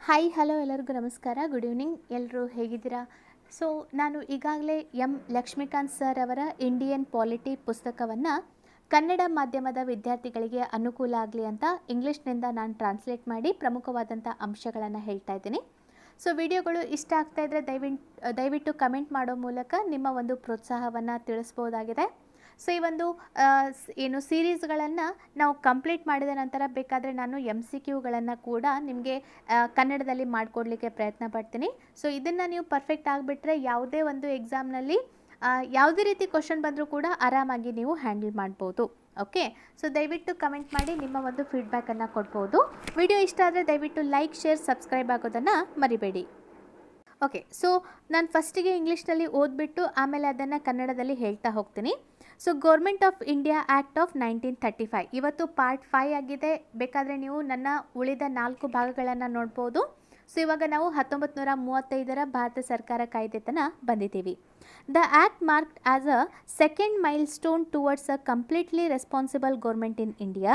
Hi hello ಎಲ್ಲರಿಗೂ ನಮಸ್ಕಾರ. Good evening. ಎಲ್ಲರೂ ಹೇಗಿದ್ದೀರಾ? ಸೊ ನಾನು ಈಗಾಗಲೇ ಲಕ್ಷ್ಮೀಕಾಂತ್ ಸರ್ ಅವರ ಇಂಡಿಯನ್ ಪಾಲಿಟಿ ಪುಸ್ತಕವನ್ನು ಕನ್ನಡ ಮಾಧ್ಯಮದ ವಿದ್ಯಾರ್ಥಿಗಳಿಗೆ ಅನುಕೂಲ ಆಗಲಿ ಅಂತ ಇಂಗ್ಲೀಷ್ನಿಂದ ನಾನು ಟ್ರಾನ್ಸ್ಲೇಟ್ ಮಾಡಿ ಪ್ರಮುಖವಾದಂಥ ಅಂಶಗಳನ್ನು ಹೇಳ್ತಾ ಇದ್ದೀನಿ. ಸೊ ವಿಡಿಯೋಗಳು ಇಷ್ಟ ಆಗ್ತಾ ಇದ್ದರೆ ದಯವಿಟ್ಟು ಕಮೆಂಟ್ ಮಾಡೋ ಮೂಲಕ ನಿಮ್ಮ ಒಂದು ಪ್ರೋತ್ಸಾಹವನ್ನು ತಿಳಿಸ್ಬೋದಾಗಿದೆ. ಸೊ ಈ ಒಂದು ಸೀರೀಸ್ಗಳನ್ನು ನಾವು ಕಂಪ್ಲೀಟ್ ಮಾಡಿದ ನಂತರ ಬೇಕಾದರೆ ನಾನು MCQಗಳನ್ನು ಕೂಡ ನಿಮಗೆ ಕನ್ನಡದಲ್ಲಿ ಮಾಡಿಕೊಡ್ಲಿಕ್ಕೆ ಪ್ರಯತ್ನ ಪಡ್ತೀನಿ. ಸೊ ಇದನ್ನು ನೀವು ಪರ್ಫೆಕ್ಟ್ ಆಗಿಬಿಟ್ರೆ ಯಾವುದೇ ಒಂದು ಎಕ್ಸಾಮ್ನಲ್ಲಿ ಯಾವುದೇ ರೀತಿ ಕ್ವಶನ್ ಬಂದರೂ ಕೂಡ ಆರಾಮಾಗಿ ನೀವು ಹ್ಯಾಂಡಲ್ ಮಾಡ್ಬೋದು. ಓಕೆ, ಸೊ ದಯವಿಟ್ಟು ಕಮೆಂಟ್ ಮಾಡಿ ನಿಮ್ಮ ಒಂದು ಫೀಡ್ಬ್ಯಾಕನ್ನು ಕೊಡ್ಬೋದು. ವಿಡಿಯೋ ಇಷ್ಟ ಆದರೆ ದಯವಿಟ್ಟು ಲೈಕ್, ಶೇರ್, ಸಬ್ಸ್ಕ್ರೈಬ್ ಆಗೋದನ್ನು ಮರಿಬೇಡಿ. ಓಕೆ, ಸೊ ನಾನು ಫಸ್ಟಿಗೆ ಇಂಗ್ಲೀಷ್ನಲ್ಲಿ ಓದ್ಬಿಟ್ಟು ಆಮೇಲೆ ಅದನ್ನು ಕನ್ನಡದಲ್ಲಿ ಹೇಳ್ತಾ ಹೋಗ್ತೀನಿ. So government of India act of 1935 ಇವತ್ತು ಪಾರ್ಟ್ 5 ಆಗಿದೆ. ಬೇಕಾದರೆ ನೀವು ನನ್ನ ಉಳಿದ 4 ಭಾಗಗಳನ್ನು ನೋಡ್ಬೋದು. ಸೊ ಇವಾಗ ನಾವು 1935ರ ಭಾರತ ಸರ್ಕಾರ ಕಾಯ್ದೆ ತನಕ ಬಂದಿದ್ದೀವಿ. The act marked as a second milestone towards a completely responsible government in India.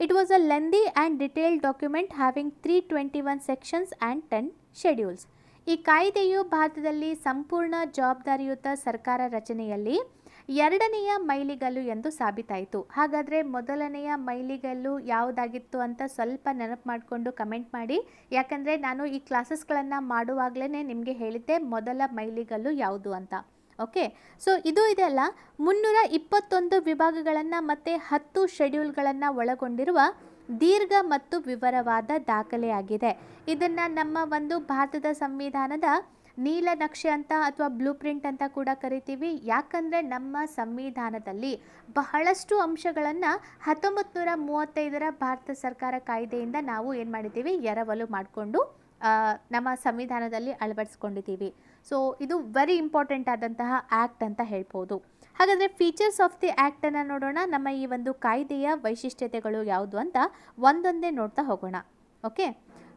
It was a lengthy and detailed document having 321 sections and 10 schedules. ಈ ಕಾಯ್ದೆಯು ಭಾರತದಲ್ಲಿ ಸಂಪೂರ್ಣ ಜವಾಬ್ದಾರಿಯುತ ಸರ್ಕಾರ ರಚನೆಯಲ್ಲಿ 2ನೆಯ ಮೈಲಿಗಲ್ಲು ಎಂದು ಸಾಬೀತಾಯಿತು. ಹಾಗಾದರೆ ಮೊದಲನೆಯ ಮೈಲಿಗಲ್ಲು ಯಾವುದಾಗಿತ್ತು ಅಂತ ಸ್ವಲ್ಪ ನೆನಪು ಮಾಡಿಕೊಂಡು ಕಮೆಂಟ್ ಮಾಡಿ. ಯಾಕಂದರೆ ನಾನು ಈ ಕ್ಲಾಸಸ್ಗಳನ್ನು ಮಾಡುವಾಗಲೇ ನಿಮಗೆ ಹೇಳಿದ್ದೆ ಮೊದಲ ಮೈಲಿಗಲ್ಲು ಯಾವುದು ಅಂತ. ಓಕೆ, ಸೊ ಇದು ಇದೆಲ್ಲ 321 ವಿಭಾಗಗಳನ್ನು ಮತ್ತು 10 ಶೆಡ್ಯೂಲ್ಗಳನ್ನು ಒಳಗೊಂಡಿರುವ ದೀರ್ಘ ಮತ್ತು ವಿವರವಾದ ದಾಖಲೆಯಾಗಿದೆ. ಇದನ್ನು ನಮ್ಮ ಒಂದು ಭಾರತದ ಸಂವಿಧಾನದ ನೀಲನಕ್ಷೆ ಅಂತ ಅಥವಾ ಬ್ಲೂ ಪ್ರಿಂಟ್ ಅಂತ ಕೂಡ ಕರಿತೀವಿ. ಯಾಕಂದರೆ ನಮ್ಮ ಸಂವಿಧಾನದಲ್ಲಿ ಬಹಳಷ್ಟು ಅಂಶಗಳನ್ನು 1935ರ ಭಾರತ ಸರ್ಕಾರ ಕಾಯ್ದೆಯಿಂದ ನಾವು ಏನು ಮಾಡಿದ್ದೀವಿ, ಎರವಲು ಮಾಡಿಕೊಂಡು ನಮ್ಮ ಸಂವಿಧಾನದಲ್ಲಿ ಅಳವಡಿಸ್ಕೊಂಡಿದ್ದೀವಿ. ಸೊ ಇದು ವೆರಿ ಇಂಪಾರ್ಟೆಂಟ್ ಆದಂತಹ ಆ್ಯಕ್ಟ್ ಅಂತ ಹೇಳ್ಬೋದು. ಹಾಗಾದರೆ ಫೀಚರ್ಸ್ ಆಫ್ ದಿ ಆ್ಯಕ್ಟನ್ನು ನೋಡೋಣ. ನಮ್ಮ ಈ ಒಂದು ಕಾಯ್ದೆಯ ವೈಶಿಷ್ಟ್ಯತೆಗಳು ಯಾವುದು ಅಂತ ಒಂದೊಂದೇ ನೋಡ್ತಾ ಹೋಗೋಣ. ಓಕೆ,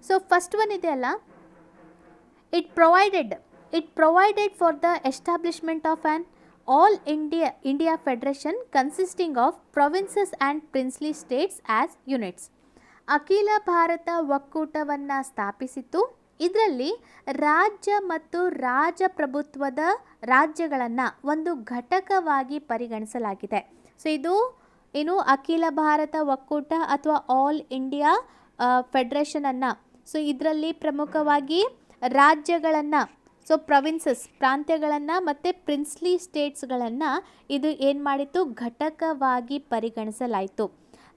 ಸೊ ಫಸ್ಟ್ ಒನ್ ಇದೆ ಅಲ್ಲ, It provided for the establishment of an all India Federation consisting of provinces and princely states as units. ಅಖಿಲ ಭಾರತ ಒಕ್ಕೂಟವನ್ನು ಸ್ಥಾಪಿಸಿತು. ಇದರಲ್ಲಿ ರಾಜ್ಯ ಮತ್ತು ರಾಜಪ್ರಭುತ್ವದ ರಾಜ್ಯಗಳನ್ನು ಒಂದು ಘಟಕವಾಗಿ ಪರಿಗಣಿಸಲಾಗಿದೆ. ಸೊ ಇದು ಏನು ಅಖಿಲ ಭಾರತ ಒಕ್ಕೂಟ ಅಥವಾ ಆಲ್ ಇಂಡಿಯಾ ಫೆಡರೇಷನನ್ನು, ಸೊ ಇದರಲ್ಲಿ ಪ್ರಮುಖವಾಗಿ ರಾಜ್ಯಗಳನ್ನು, ಸೊ ಪ್ರೊವಿನ್ಸಸ್ ಪ್ರಾಂತ್ಯಗಳನ್ನು ಮತ್ತು ಪ್ರಿನ್ಸ್ಲಿ ಸ್ಟೇಟ್ಸ್ಗಳನ್ನು ಇದು ಏನು ಮಾಡಿತ್ತು, ಘಟಕವಾಗಿ ಪರಿಗಣಿಸಲಾಯಿತು.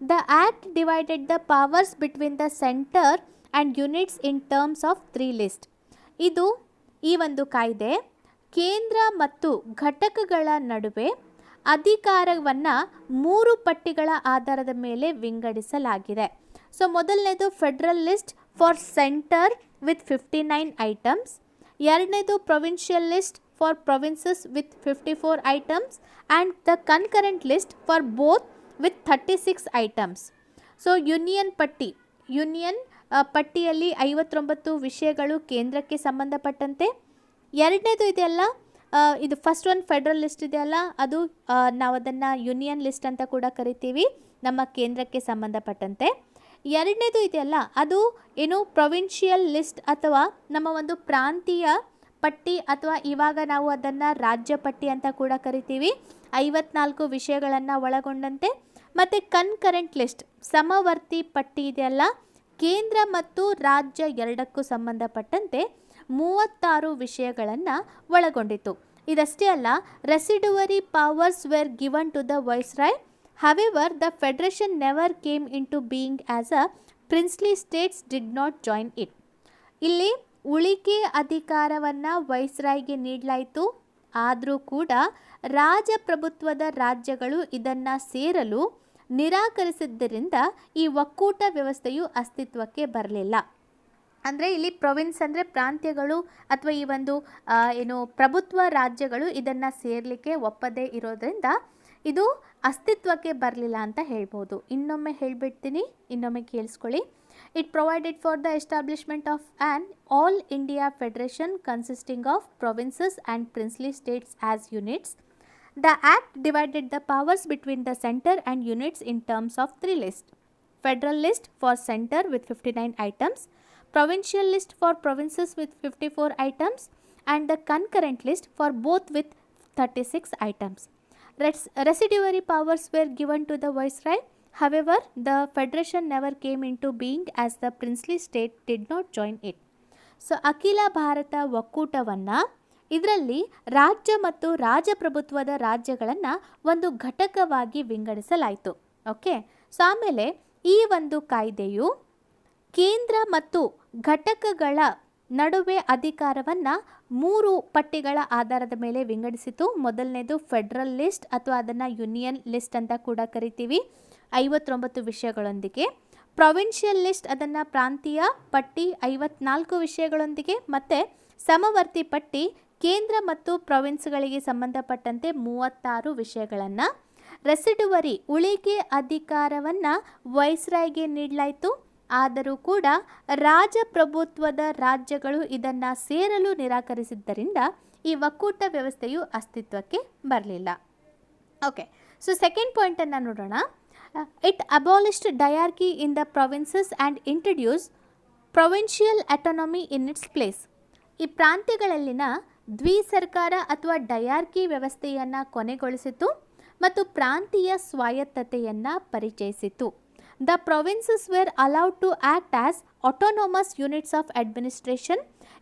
The act divided the powers between the centre and units in terms of 3 list. ಇದು ಈ ಒಂದು ಕಾಯ್ದೆ ಕೇಂದ್ರ ಮತ್ತು ಘಟಕಗಳ ನಡುವೆ ಅಧಿಕಾರವನ್ನು 3 ಪಟ್ಟಿಗಳ ಆಧಾರದ ಮೇಲೆ ವಿಂಗಡಿಸಲಾಗಿದೆ. ಸೊ ಮೊದಲನೇದು federal list for centre with 59 items. ಎರಡನೇದು provincial list for provinces with 54 items and the concurrent list for both with 36 items. So union ಪಟ್ಟಿಯಲ್ಲಿ 59 ವಿಷಯಗಳು ಕೇಂದ್ರಕ್ಕೆ ಸಂಬಂಧಪಟ್ಟಂತೆ. ಎರಡನೇದು ಇದೆಯಲ್ಲ, ಇದು ಫಸ್ಟ್ ಒನ್ ಫೆಡರಲ್ ಲಿಸ್ಟ್ ಇದೆಯಲ್ಲ, ಅದು ನಾವು ಅದನ್ನು ಯೂನಿಯನ್ ಲಿಸ್ಟ್ ಅಂತ ಕೂಡ ಕರಿತೀವಿ, ನಮ್ಮ ಕೇಂದ್ರಕ್ಕೆ ಸಂಬಂಧಪಟ್ಟಂತೆ. ಎರಡನೇದು ಇದೆಯಲ್ಲ, ಅದು ಏನು ಪ್ರೊವಿನ್ಷಿಯಲ್ ಲಿಸ್ಟ್ ಅಥವಾ ನಮ್ಮ ಒಂದು ಪ್ರಾಂತೀಯ ಪಟ್ಟಿ, ಅಥವಾ ಇವಾಗ ನಾವು ಅದನ್ನು ರಾಜ್ಯ ಪಟ್ಟಿ ಅಂತ ಕೂಡ ಕರಿತೀವಿ, 54 ವಿಷಯಗಳನ್ನು ಒಳಗೊಂಡಂತೆ. ಮತ್ತು ಕನ್ಕರೆಂಟ್ ಲಿಸ್ಟ್ ಸಮವರ್ತಿ ಪಟ್ಟಿ ಇದೆಯಲ್ಲ, ಕೇಂದ್ರ ಮತ್ತು ರಾಜ್ಯ ಎರಡಕ್ಕೂ ಸಂಬಂಧಪಟ್ಟಂತೆ 36 ವಿಷಯಗಳನ್ನು ಒಳಗೊಂಡಿತ್ತು. ಇದಷ್ಟೇ ಅಲ್ಲ, residuary powers were given to the viceroy. However, the federation never came into being as a princely states did not join it. ಇಲ್ಲಿ ಉಳಿಕೆ ಅಧಿಕಾರವನ್ನು ವೈಸ್ರಾಯ್ಗೆ ನೀಡಲಾಯಿತು. ಆದರೂ ಕೂಡ ರಾಜಪ್ರಭುತ್ವದ ರಾಜ್ಯಗಳು ಇದನ್ನು ಸೇರಲು ನಿರಾಕರಿಸಿದ್ದರಿಂದ ಈ ಒಕ್ಕೂಟ ವ್ಯವಸ್ಥೆಯು ಅಸ್ತಿತ್ವಕ್ಕೆ ಬರಲಿಲ್ಲ. ಅಂದರೆ ಇಲ್ಲಿ ಪ್ರೊವಿನ್ಸ್ ಅಂದರೆ ಪ್ರಾಂತ್ಯಗಳು ಅಥವಾ ಈ ಒಂದು ಪ್ರಭುತ್ವ ರಾಜ್ಯಗಳು ಇದನ್ನು ಸೇರಲಿಕ್ಕೆ ಒಪ್ಪದೇ ಇರೋದ್ರಿಂದ ಇದು ಅಸ್ತಿತ್ವಕ್ಕೆ ಬರಲಿಲ್ಲ ಅಂತ ಹೇಳ್ಬೋದು. ಇನ್ನೊಮ್ಮೆ ಹೇಳಿಬಿಡ್ತೀನಿ, ಇನ್ನೊಮ್ಮೆ ಕೇಳಿಸ್ಕೊಳ್ಳಿ. It provided for the establishment of an all India federation consisting of provinces and princely States as units. The act divided the powers between the centre and units in terms of 3 list. Federal list for centre with 59 items, provincial list for provinces with 54 items and the concurrent list for both with 36 items. Residuary powers were given to the viceroy. However, the federation never came into being as the princely state did not join it. So ಅಖಿಲ ಭಾರತ ಒಕ್ಕೂಟವನ್ನು ಇದರಲ್ಲಿ ರಾಜ್ಯ ಮತ್ತು ರಾಜಪ್ರಭುತ್ವದ ರಾಜ್ಯಗಳನ್ನು ಒಂದು ಘಟಕವಾಗಿ ವಿಂಗಡಿಸಲಾಯಿತು. Okay, so ಆಮೇಲೆ ಈ ಒಂದು ಕಾಯ್ದೆಯು ಕೇಂದ್ರ ಮತ್ತು ಘಟಕಗಳ ನಡುವೆ ಅಧಿಕಾರವನ್ನು 3 ಪಟ್ಟಿಗಳ ಆಧಾರದ ಮೇಲೆ ವಿಂಗಡಿಸಿತು. ಮೊದಲನೇದು ಫೆಡ್ರಲ್ ಲಿಸ್ಟ್ ಅಥವಾ ಅದನ್ನು ಯೂನಿಯನ್ ಲಿಸ್ಟ್ ಅಂತ ಕೂಡ ಕರಿತೀವಿ, 59 ವಿಷಯಗಳೊಂದಿಗೆ. ಪ್ರೊವಿನ್ಷಿಯಲ್ ಲಿಸ್ಟ್ ಅದನ್ನು ಪ್ರಾಂತೀಯ ಪಟ್ಟಿ 54 ವಿಷಯಗಳೊಂದಿಗೆ, ಮತ್ತು ಸಮವರ್ತಿ ಪಟ್ಟಿ ಕೇಂದ್ರ ಮತ್ತು ಪ್ರೊವಿನ್ಸ್ಗಳಿಗೆ ಸಂಬಂಧಪಟ್ಟಂತೆ 36 ವಿಷಯಗಳನ್ನು. ರೆಸಿಡುವರಿ ಉಳಿಗೆ ಅಧಿಕಾರವನ್ನು ವೈಸ್ರಾಯ್ಗೆ ನೀಡಲಾಯಿತು. ಆದರೂ ಕೂಡ ರಾಜಪ್ರಭುತ್ವದ ರಾಜ್ಯಗಳು ಇದನ್ನು ಸೇರಲು ನಿರಾಕರಿಸಿದ್ದರಿಂದ ಈ ಒಕ್ಕೂಟ ವ್ಯವಸ್ಥೆಯು ಅಸ್ತಿತ್ವಕ್ಕೆ ಬರಲಿಲ್ಲ. ಓಕೆ, ಸೊ ಸೆಕೆಂಡ್ ಪಾಯಿಂಟನ್ನು ನೋಡೋಣ. It abolished dyarchy in the provinces and introduce provincial autonomy in its place. ಈ ಪ್ರಾಂತ್ಯಗಳಲ್ಲಿನ ದ್ವಿಸರ್ಕಾರ ಅಥವಾ ಡಯಾರ್ಕಿ ವ್ಯವಸ್ಥೆಯನ್ನು ಕೊನೆಗೊಳಿಸಿತು ಮತ್ತು ಪ್ರಾಂತೀಯ ಸ್ವಾಯತ್ತತೆಯನ್ನು ಪರಿಚಯಿಸಿತು. The provinces were allowed to act as autonomous units of administration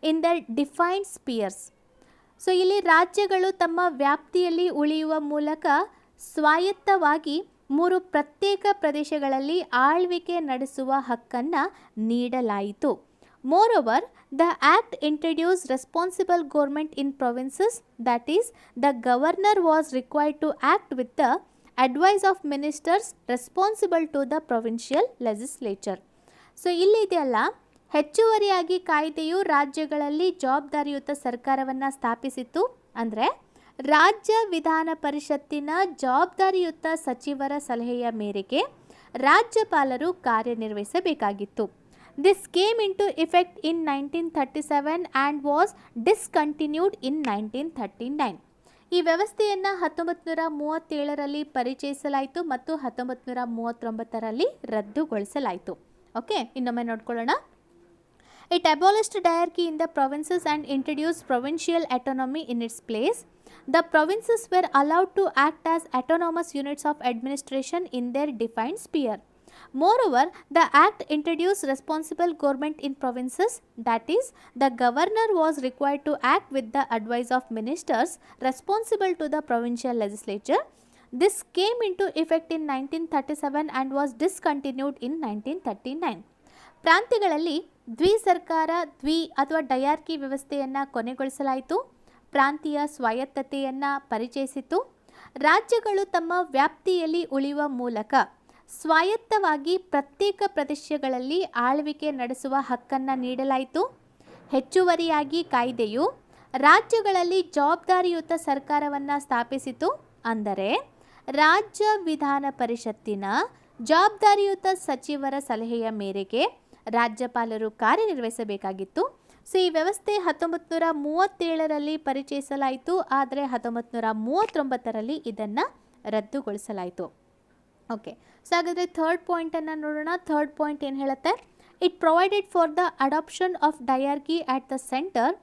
in their defined spheres. So ಇಲ್ಲಿ ರಾಜ್ಯಗಳು ತಮ್ಮ ವ್ಯಾಪ್ತಿಯಲ್ಲಿ ಉಳಿಯುವ ಮೂಲಕ ಸ್ವಾಯತ್ತವಾಗಿ 3 ಪ್ರತ್ಯೇಕ ಪ್ರದೇಶಗಳಲ್ಲಿ ಆಳ್ವಿಕೆ ನಡೆಸುವ ಹಕ್ಕನ್ನು ನೀಡಲಾಯಿತು. Moreover, the act introduced responsible government in provinces, that is, the governor was required to act with the advice of ministers responsible to the provincial legislature. So ಇಲ್ಲಿ ಇದೆಯಲ್ಲ, ಹೆಚ್ಚುವರಿಯಾಗಿ ಕಾಯ್ದೆಯು ರಾಜ್ಯಗಳಲ್ಲಿ ಜವಾಬ್ದಾರಿಯುತ ಸರ್ಕಾರವನ್ನು ಸ್ಥಾಪಿಸಿತು. ಅಂದರೆ ರಾಜ್ಯ ವಿಧಾನ ಪರಿಷತ್ತಿನ ಜವಾಬ್ದಾರಿಯುತ ಸಚಿವರ ಸಲಹೆಯ ಮೇರೆಗೆ ರಾಜ್ಯಪಾಲರು ಕಾರ್ಯನಿರ್ವಹಿಸಬೇಕಾಗಿತ್ತು. This came into effect in 1937 and was discontinued in 1939. ಈ ವ್ಯವಸ್ಥೆಯನ್ನು 1937ರಲ್ಲಿ ಪರಿಚಯಿಸಲಾಯಿತು ಮತ್ತು 1939ರಲ್ಲಿ ರದ್ದುಗೊಳಿಸಲಾಯಿತು. ಓಕೆ, ಇನ್ನೊಮ್ಮೆ ನೋಡ್ಕೊಳ್ಳೋಣ. It abolished dyarchy in the provinces and introduce provincial autonomy in its place. The provinces were allowed to act as autonomous units of administration in their defined sphere. Moreover, the act introduced responsible government in provinces, that is, the governor was required to act with the advice of ministers responsible to the provincial legislature. This came into effect in 1937 and was discontinued in 1939. ಪ್ರಾಂತ್ಯಗಳಲ್ಲಿ ದ್ವಿಸರ್ಕಾರ ಅಥವಾ diarchy ವ್ಯವಸ್ಥೆಯನ್ನು ಕೊನೆಗೊಳಿಸಲಾಯಿತು. ಪ್ರಾಂತೀಯ ಸ್ವಾಯತ್ತತೆಯನ್ನು ಪರಿಚಯಿಸಿತು. ರಾಜ್ಯಗಳು ತಮ್ಮ ವ್ಯಾಪ್ತಿಯಲ್ಲಿ ಉಳಿಯುವ ಮೂಲಕ ಸ್ವಾಯತ್ತವಾಗಿ ಪ್ರತ್ಯೇಕ ಪ್ರದೇಶಗಳಲ್ಲಿ ಆಳ್ವಿಕೆ ನಡೆಸುವ ಹಕ್ಕನ್ನು ನೀಡಲಾಯಿತು. ಹೆಚ್ಚುವರಿಯಾಗಿ ಕಾಯ್ದೆಯು ರಾಜ್ಯಗಳಲ್ಲಿ ಜವಾಬ್ದಾರಿಯುತ ಸರ್ಕಾರವನ್ನು ಸ್ಥಾಪಿಸಿತು. ಅಂದರೆ ರಾಜ್ಯ ವಿಧಾನ ಪರಿಷತ್ತಿನ ಜವಾಬ್ದಾರಿಯುತ ಸಚಿವರ ಸಲಹೆಯ ಮೇರೆಗೆ ರಾಜ್ಯಪಾಲರು ಕಾರ್ಯನಿರ್ವಹಿಸಬೇಕಾಗಿತ್ತು. ಸೊ ಈ ವ್ಯವಸ್ಥೆ 1937ರಲ್ಲಿ ಪರಿಚಯಿಸಲಾಯಿತು, ಆದರೆ 1939ರಲ್ಲಿ ಇದನ್ನು ರದ್ದುಗೊಳಿಸಲಾಯಿತು. ಓಕೆ, ಸೊ ಹಾಗಾದರೆ ಥರ್ಡ್ ಪಾಯಿಂಟನ್ನು ನೋಡೋಣ. ಥರ್ಡ್ ಪಾಯಿಂಟ್ ಏನು ಹೇಳುತ್ತೆ? It provided for the adoption of dyarchy at the centre.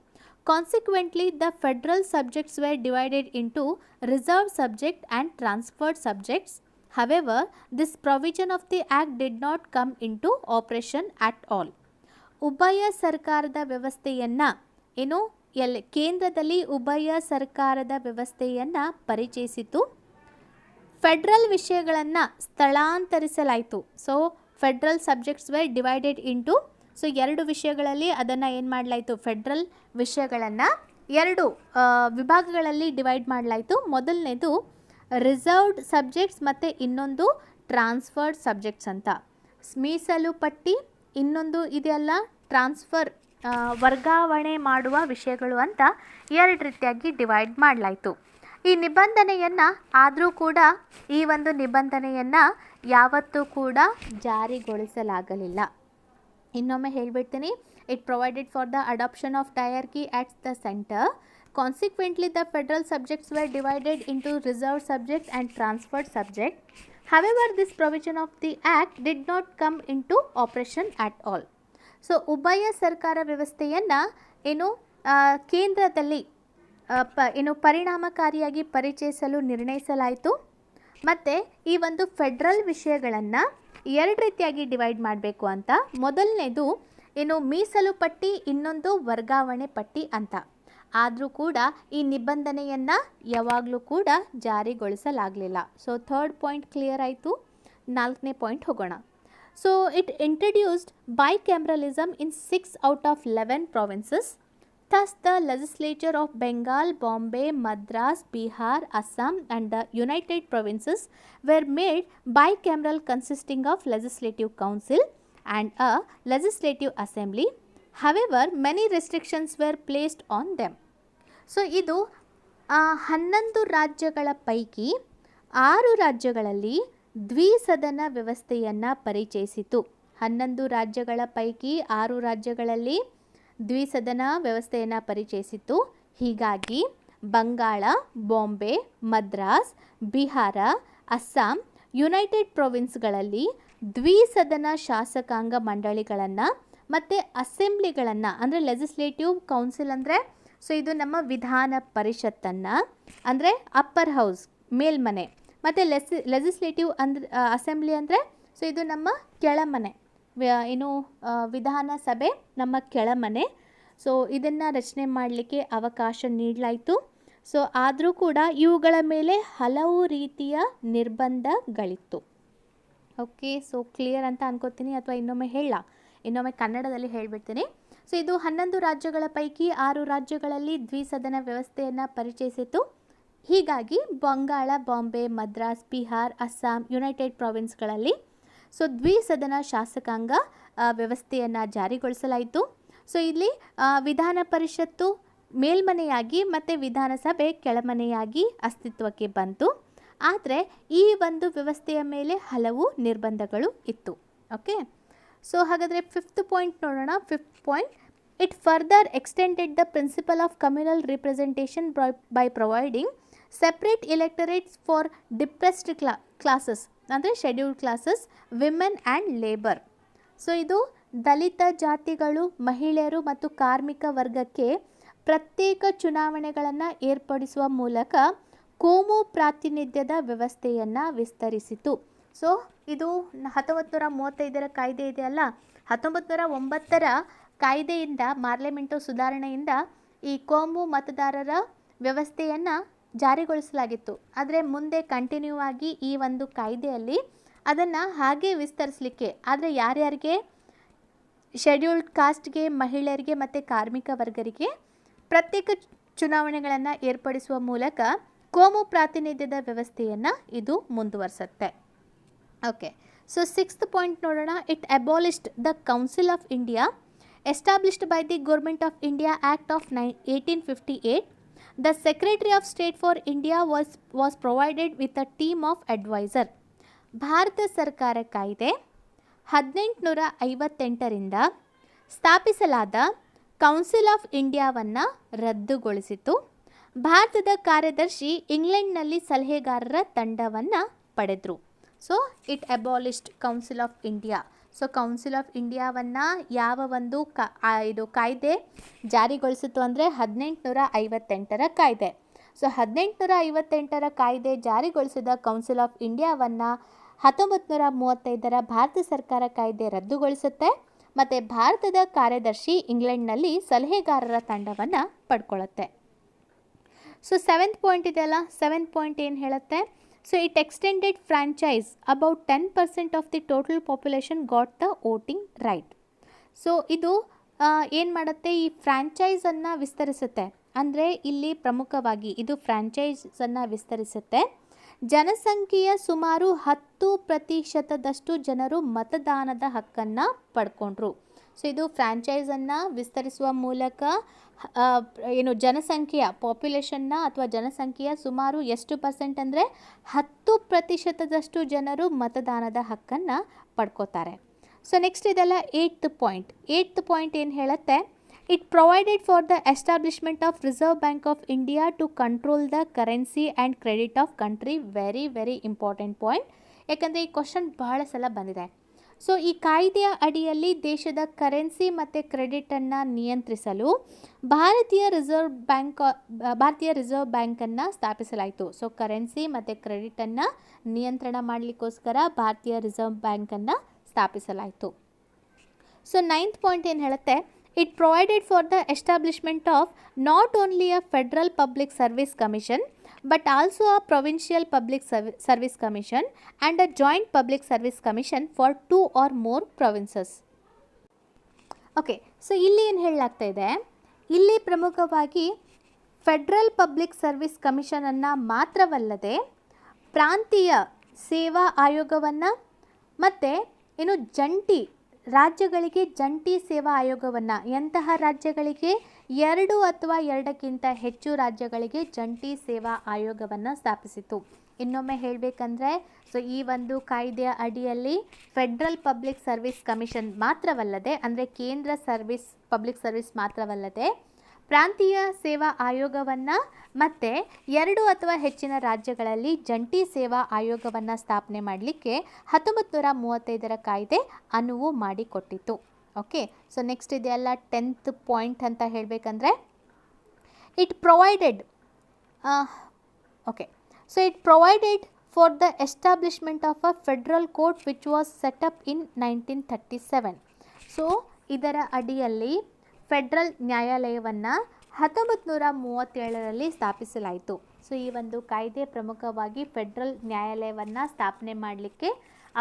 Consequently, the federal subjects were divided into reserved subject and transferred subjects. However, this provision of the act did not come into operation at all. ಉಭಯ ಸರ್ಕಾರದ ವ್ಯವಸ್ಥೆಯನ್ನು ಕೇಂದ್ರದಲ್ಲಿ ಉಭಯ ಸರ್ಕಾರದ ವ್ಯವಸ್ಥೆಯನ್ನು ಪರಿಚಯಿಸಿತು. Federal ವಿಷಯಗಳನ್ನು ಸ್ಥಳಾಂತರಿಸಲಾಯಿತು. So federal subjects were divided into, so 2 ವಿಷಯಗಳಲ್ಲಿ ಅದನ್ನು ಏನು ಮಾಡಲಾಯಿತು? ಫೆಡ್ರಲ್ ವಿಷಯಗಳನ್ನು 2 ವಿಭಾಗಗಳಲ್ಲಿ ಡಿವೈಡ್ ಮಾಡಲಾಯಿತು. ಮೊದಲನೇದು ರಿಸರ್ವ್ಡ್ ಸಬ್ಜೆಕ್ಟ್ಸ್ ಮತ್ತು ಇನ್ನೊಂದು ಟ್ರಾನ್ಸ್ಫರ್ಡ್ ಸಬ್ಜೆಕ್ಟ್ಸ್ ಅಂತ. ಮೀಸಲು ಪಟ್ಟಿ, ಇನ್ನೊಂದು ಇದೆಯಲ್ಲ ಟ್ರಾನ್ಸ್ಫರ್, ವರ್ಗಾವಣೆ ಮಾಡುವ ವಿಷಯಗಳು ಅಂತ 2 ರೀತಿಯಾಗಿ ಡಿವೈಡ್ ಮಾಡಲಾಯಿತು. ಈ ನಿಬಂಧನೆಯನ್ನು ಆದರೂ ಕೂಡ ಈ ಒಂದು ನಿಬಂಧನೆಯನ್ನು ಯಾವತ್ತೂ ಕೂಡ ಜಾರಿಗೊಳಿಸಲಾಗಲಿಲ್ಲ. ಇನ್ನೊಮ್ಮೆ ಹೇಳಿಬಿಡ್ತೀನಿ. It provided for the adoption of dyarchy at the centre. Consequently, the federal subjects were divided into reserved subject and transferred subject. However, this provision of the act did not come into operation at all. So ಉಭಯ ಸರ್ಕಾರ ವ್ಯವಸ್ಥೆಯನ್ನು ಏನು ಕೇಂದ್ರದಲ್ಲಿ ಪರಿಣಾಮಕಾರಿಯಾಗಿ ಪರಿಚಯಿಸಲು ನಿರ್ಣಯಿಸಲಾಯಿತು. ಮತ್ತು ಈ ಒಂದು ಫೆಡ್ರಲ್ ವಿಷಯಗಳನ್ನು ಎರಡು ರೀತಿಯಾಗಿ ಡಿವೈಡ್ ಮಾಡಬೇಕು ಅಂತ. ಮೊದಲನೇದು ಮೀಸಲು ಪಟ್ಟಿ, ಇನ್ನೊಂದು ವರ್ಗಾವಣೆ ಪಟ್ಟಿ ಅಂತ. ಆದರೂ ಕೂಡ ಈ ನಿಬಂಧನೆಯನ್ನು ಯಾವಾಗಲೂ ಕೂಡ ಜಾರಿಗೊಳಿಸಲಾಗಲಿಲ್ಲ. ಸೊ ಥರ್ಡ್ ಪಾಯಿಂಟ್ ಕ್ಲಿಯರ್ ಆಯಿತು. 4ನೇ ಪಾಯಿಂಟ್ ಹೋಗೋಣ. So it introduced bicameralism in 6 out of 11 provinces. Thus, the legislature of Bengal, Bombay, Madras, Bihar, Assam and the United Provinces were made bicameral, consisting of legislative council and a legislative assembly. However, many restrictions were placed on them. So ಇದು 11 ರಾಜ್ಯಗಳ ಪೈಕಿ 6 ರಾಜ್ಯಗಳಲ್ಲಿ ದ್ವಿಸದನ ವ್ಯವಸ್ಥೆಯನ್ನು ಪರಿಚಯಿಸಿತು. 11 ರಾಜ್ಯಗಳ ಪೈಕಿ 6 ರಾಜ್ಯಗಳಲ್ಲಿ ದ್ವಿಸದನ ವ್ಯವಸ್ಥೆಯನ್ನು ಪರಿಚಯಿಸಿತು. ಹೀಗಾಗಿ ಬಂಗಾಳ, ಬಾಂಬೆ, ಮದ್ರಾಸ್, ಬಿಹಾರ, ಅಸ್ಸಾಂ, ಯುನೈಟೆಡ್ ಪ್ರೊವಿನ್ಸ್ಗಳಲ್ಲಿ ದ್ವಿಸದನ ಶಾಸಕಾಂಗ ಮಂಡಳಿಗಳನ್ನು ಮತ್ತು ಅಸೆಂಬ್ಲಿಗಳನ್ನು, ಅಂದರೆ ಲೆಜಿಸ್ಲೇಟಿವ್ ಕೌನ್ಸಿಲ್ ಅಂದರೆ ಸೊ ಇದು ನಮ್ಮ ವಿಧಾನ ಪರಿಷತ್ತನ್ನು, ಅಂದರೆ ಅಪ್ಪರ್ ಹೌಸ್ ಮೇಲ್ಮನೆ, ಮತ್ತು ಲೆಜಿಸ್ಲೇಟಿವ್ ಅಸೆಂಬ್ಲಿ ಅಂದರೆ ಸೊ ಇದು ನಮ್ಮ ಕೆಳಮನೆ, ವಿಧಾನಸಭೆ ನಮ್ಮ ಕೆಳಮನೆ. ಸೊ ಇದನ್ನು ರಚನೆ ಮಾಡಲಿಕ್ಕೆ ಅವಕಾಶ ನೀಡಲಾಯಿತು. ಸೊ ಆದರೂ ಕೂಡ ಇವುಗಳ ಮೇಲೆ ಹಲವು ರೀತಿಯ ನಿರ್ಬಂಧಗಳಿತ್ತು. ಓಕೆ, ಸೊ ಕ್ಲಿಯರ್ ಅಂತ ಅನ್ಕೋತೀನಿ, ಅಥವಾ ಇನ್ನೊಮ್ಮೆ ಕನ್ನಡದಲ್ಲಿ ಹೇಳಿಬಿಡ್ತೀನಿ. ಸೊ ಇದು 11 ರಾಜ್ಯಗಳ ಪೈಕಿ 6 ರಾಜ್ಯಗಳಲ್ಲಿ ದ್ವಿಸದನ ವ್ಯವಸ್ಥೆಯನ್ನು ಪರಿಚಯಿಸಿತು. ಹೀಗಾಗಿ ಬಂಗಾಳ, ಬಾಂಬೆ, ಮದ್ರಾಸ್, ಬಿಹಾರ್, ಅಸ್ಸಾಂ, ಯುನೈಟೆಡ್ ಪ್ರಾವಿನ್ಸ್ಗಳಲ್ಲಿ ಸೊ ದ್ವಿಸದನ ಶಾಸಕಾಂಗ ವ್ಯವಸ್ಥೆಯನ್ನು ಜಾರಿಗೊಳಿಸಲಾಯಿತು. ಸೊ ಇಲ್ಲಿ ವಿಧಾನ ಪರಿಷತ್ತು ಮೇಲ್ಮನೆಯಾಗಿ ಮತ್ತು ವಿಧಾನಸಭೆ ಕೆಳಮನೆಯಾಗಿ ಅಸ್ತಿತ್ವಕ್ಕೆ ಬಂತು. ಆದರೆ ಈ ಒಂದು ವ್ಯವಸ್ಥೆಯ ಮೇಲೆ ಹಲವು ನಿರ್ಬಂಧಗಳು ಇತ್ತು. ಓಕೆ, ಸೊ ಹಾಗಾದರೆ 5th ಪಾಯಿಂಟ್ ನೋಡೋಣ. 5th point, it further extended the principle of communal representation by providing separate electorates for depressed classes, ಅಂದರೆ scheduled classes, women and labour. So ಇದು ದಲಿತ ಜಾತಿಗಳು, ಮಹಿಳೆಯರು ಮತ್ತು ಕಾರ್ಮಿಕ ವರ್ಗಕ್ಕೆ ಪ್ರತ್ಯೇಕ ಚುನಾವಣೆಗಳನ್ನು ಏರ್ಪಡಿಸುವ ಮೂಲಕ ಕೋಮು ಪ್ರಾತಿನಿಧ್ಯದ ವ್ಯವಸ್ಥೆಯನ್ನು ವಿಸ್ತರಿಸಿತು. ಸೊ ಇದು 1935 ಕಾಯ್ದೆ ಇದೆಯಲ್ಲ, 1909 ಕಾಯ್ದೆಯಿಂದ, ಮಾರ್ಲೆಮೆಂಟೋ ಸುಧಾರಣೆಯಿಂದ ಈ ಕೋಮು ಮತದಾರರ ವ್ಯವಸ್ಥೆಯನ್ನು ಜಾರಿಗೊಳಿಸಲಾಗಿತ್ತು. ಆದರೆ ಮುಂದೆ ಕಂಟಿನ್ಯೂ ಆಗಿ ಈ ಒಂದು ಕಾಯ್ದೆಯಲ್ಲಿ ಅದನ್ನು ಹಾಗೆ ವಿಸ್ತರಿಸಲಿಕ್ಕೆ, ಆದರೆ ಯಾರ್ಯಾರಿಗೆ, ಶೆಡ್ಯೂಲ್ಡ್ ಕಾಸ್ಟ್ಗೆ, ಮಹಿಳೆಯರಿಗೆ ಮತ್ತು ಕಾರ್ಮಿಕ ವರ್ಗರಿಗೆ ಪ್ರತ್ಯೇಕ ಚುನಾವಣೆಗಳನ್ನು ಏರ್ಪಡಿಸುವ ಮೂಲಕ ಕೋಮು ಪ್ರಾತಿನಿಧ್ಯದ ವ್ಯವಸ್ಥೆಯನ್ನು ಇದು ಮುಂದುವರಿಸುತ್ತೆ. ಓಕೆ, ಸೊ 6th ಪಾಯಿಂಟ್ ನೋಡೋಣ. It abolished the council of India established by the government of India act of 1858. The Secretary of State for India was provided with a team of advisor. Bharat ಸರ್ಕಾರ ಕಾಯ್ದೆ 1858ರಿಂದ ಸ್ಥಾಪಿಸಲಾದ council of ಇಂಡಿಯಾವನ್ನು ರದ್ದುಗೊಳಿಸಿತು. ಭಾರತದ ಕಾರ್ಯದರ್ಶಿ ಇಂಗ್ಲೆಂಡ್ನಲ್ಲಿ ಸಲಹೆಗಾರರ ತಂಡವನ್ನು ಪಡೆದರು. So it abolished council of India. So council of ಇಂಡಿಯಾವನ್ನು ಯಾವ ಒಂದು ಇದು ಕಾಯ್ದೆ ಜಾರಿಗೊಳಿಸಿತು ಅಂದರೆ 1858 ಕಾಯ್ದೆ. ಸೊ 1858 ಕಾಯ್ದೆ ಜಾರಿಗೊಳಿಸಿದ ಕೌನ್ಸಿಲ್ ಆಫ್ ಇಂಡಿಯಾವನ್ನು 1935 ಭಾರತ ಸರ್ಕಾರ ಕಾಯ್ದೆ ರದ್ದುಗೊಳಿಸುತ್ತೆ ಮತ್ತು ಭಾರತದ ಕಾರ್ಯದರ್ಶಿ ಇಂಗ್ಲೆಂಡ್ನಲ್ಲಿ ಸಲಹೆಗಾರರ ತಂಡವನ್ನು ಪಡ್ಕೊಳ್ಳುತ್ತೆ. ಸೊ 7th ಪಾಯಿಂಟ್ ಇದೆಯಲ್ಲ, 7th ಪಾಯಿಂಟ್ ಏನು ಹೇಳುತ್ತೆ? So it extended franchise about 10% of the total population got the voting right. So ಇದು ಏನು ಮಾಡುತ್ತೆ, ಈ ಫ್ರಾಂಚೈಸನ್ನು ವಿಸ್ತರಿಸುತ್ತೆ. ಅಂದರೆ ಇಲ್ಲಿ ಪ್ರಮುಖವಾಗಿ ಇದು ಫ್ರಾಂಚೈಸನ್ನು ವಿಸ್ತರಿಸುತ್ತೆ. ಜನಸಂಖ್ಯೆಯ ಸುಮಾರು 10% ಜನರು ಮತದಾನದ ಹಕ್ಕನ್ನು ಪಡ್ಕೊಂಡ್ರು. ಸೊ ಇದು ಫ್ರಾಂಚೈಸನ್ನು ವಿಸ್ತರಿಸುವ ಮೂಲಕ ಜನಸಂಖ್ಯೆಯ ಪಾಪ್ಯುಲೇಷನ್ನ ಅಥವಾ ಜನಸಂಖ್ಯೆಯ ಸುಮಾರು ಎಷ್ಟು ಪರ್ಸೆಂಟ್ ಅಂದರೆ 10% ಜನರು ಮತದಾನದ ಹಕ್ಕನ್ನು ಪಡ್ಕೋತಾರೆ. ಸೊ ನೆಕ್ಸ್ಟ್ ಇದೆಲ್ಲ 8th ಪಾಯಿಂಟ್. 8th ಪಾಯಿಂಟ್ ಏನು ಹೇಳುತ್ತೆ? It provided for the establishment of reserve bank of India to control the currency and credit of country. Very very important point, ಯಾಕಂದರೆ ಈ ಕ್ವಶನ್ ಬಹಳ ಸಲ ಬಂದಿದೆ. ಸೊ ಈ ಕಾಯ್ದೆಯ ಅಡಿಯಲ್ಲಿ ದೇಶದ ಕರೆನ್ಸಿ ಮತ್ತು ಕ್ರೆಡಿಟನ್ನು ನಿಯಂತ್ರಿಸಲು ಭಾರತೀಯ ರಿಸರ್ವ್ ಬ್ಯಾಂಕನ್ನು ಸ್ಥಾಪಿಸಲಾಯಿತು. ಸೊ ಕರೆನ್ಸಿ ಮತ್ತು ಕ್ರೆಡಿಟನ್ನು ನಿಯಂತ್ರಣ ಮಾಡಲಿಕ್ಕೋಸ್ಕರ ಭಾರತೀಯ ರಿಸರ್ವ್ ಬ್ಯಾಂಕನ್ನು ಸ್ಥಾಪಿಸಲಾಯಿತು. ಸೊ 9th ಪಾಯಿಂಟ್ ಏನು ಹೇಳುತ್ತೆ, it provided for the establishment of not only a federal public service commission but also a provincial public service commission and a joint public service commission for 2 or more provinces. Okay, so ಇಲ್ಲಿ ಏನು ಹೇಳಲಾಗ್ತಾ ಇದೆ, ಇಲ್ಲಿ ಪ್ರಮುಖವಾಗಿ federal public service ಕಮಿಷನನ್ನು ಮಾತ್ರವಲ್ಲದೆ ಪ್ರಾಂತೀಯ ಸೇವಾ ಆಯೋಗವನ್ನು ಮತ್ತು ಏನು ಜಂಟಿ ರಾಜ್ಯಗಳಿಗೆ ಜಂಟಿ ಸೇವಾ ಆಯೋಗವನ್ನು, ಎಂತಹ ರಾಜ್ಯಗಳಿಗೆ 2 ಅಥವಾ 2ಕ್ಕಿಂತ ಹೆಚ್ಚು ರಾಜ್ಯಗಳಿಗೆ ಜಂಟಿ ಸೇವಾ ಆಯೋಗವನ್ನು ಸ್ಥಾಪಿಸಿತು. ಇನ್ನೊಮ್ಮೆ ಹೇಳಬೇಕಂದ್ರೆ, ಸೊ ಈ ಒಂದು ಕಾಯ್ದೆಯ ಅಡಿಯಲ್ಲಿ ಫೆಡರಲ್ ಪಬ್ಲಿಕ್ ಸರ್ವಿಸ್ ಕಮಿಷನ್ ಮಾತ್ರವಲ್ಲದೆ, ಅಂದರೆ ಕೇಂದ್ರ ಪಬ್ಲಿಕ್ ಸರ್ವಿಸ್ ಮಾತ್ರವಲ್ಲದೆ ಪ್ರಾಂತೀಯ ಸೇವಾ ಆಯೋಗವನ್ನು ಮತ್ತು 2 ಅಥವಾ ಹೆಚ್ಚಿನ ರಾಜ್ಯಗಳಲ್ಲಿ ಜಂಟಿ ಸೇವಾ ಆಯೋಗವನ್ನು ಸ್ಥಾಪನೆ ಮಾಡಲಿಕ್ಕೆ 1935ರ ಕಾಯ್ದೆ ಅನುವು ಮಾಡಿಕೊಟ್ಟಿತು. ಓಕೆ, ಸೊ ನೆಕ್ಸ್ಟ್ ಇದೆಲ್ಲ 10th ಪಾಯಿಂಟ್ ಅಂತ ಹೇಳಬೇಕಂದ್ರೆ, it provided for the establishment of a federal court which was set up in 1937. So ಇದರ ಅಡಿಯಲ್ಲಿ ಫೆಡರಲ್ ನ್ಯಾಯಾಲಯವನ್ನು 1937ರಲ್ಲಿ ಸ್ಥಾಪಿಸಲಾಯಿತು. ಸೊ ಈ ಒಂದು ಕಾಯ್ದೆ ಪ್ರಮುಖವಾಗಿ ಫೆಡರಲ್ ನ್ಯಾಯಾಲಯವನ್ನು ಸ್ಥಾಪನೆ ಮಾಡಲಿಕ್ಕೆ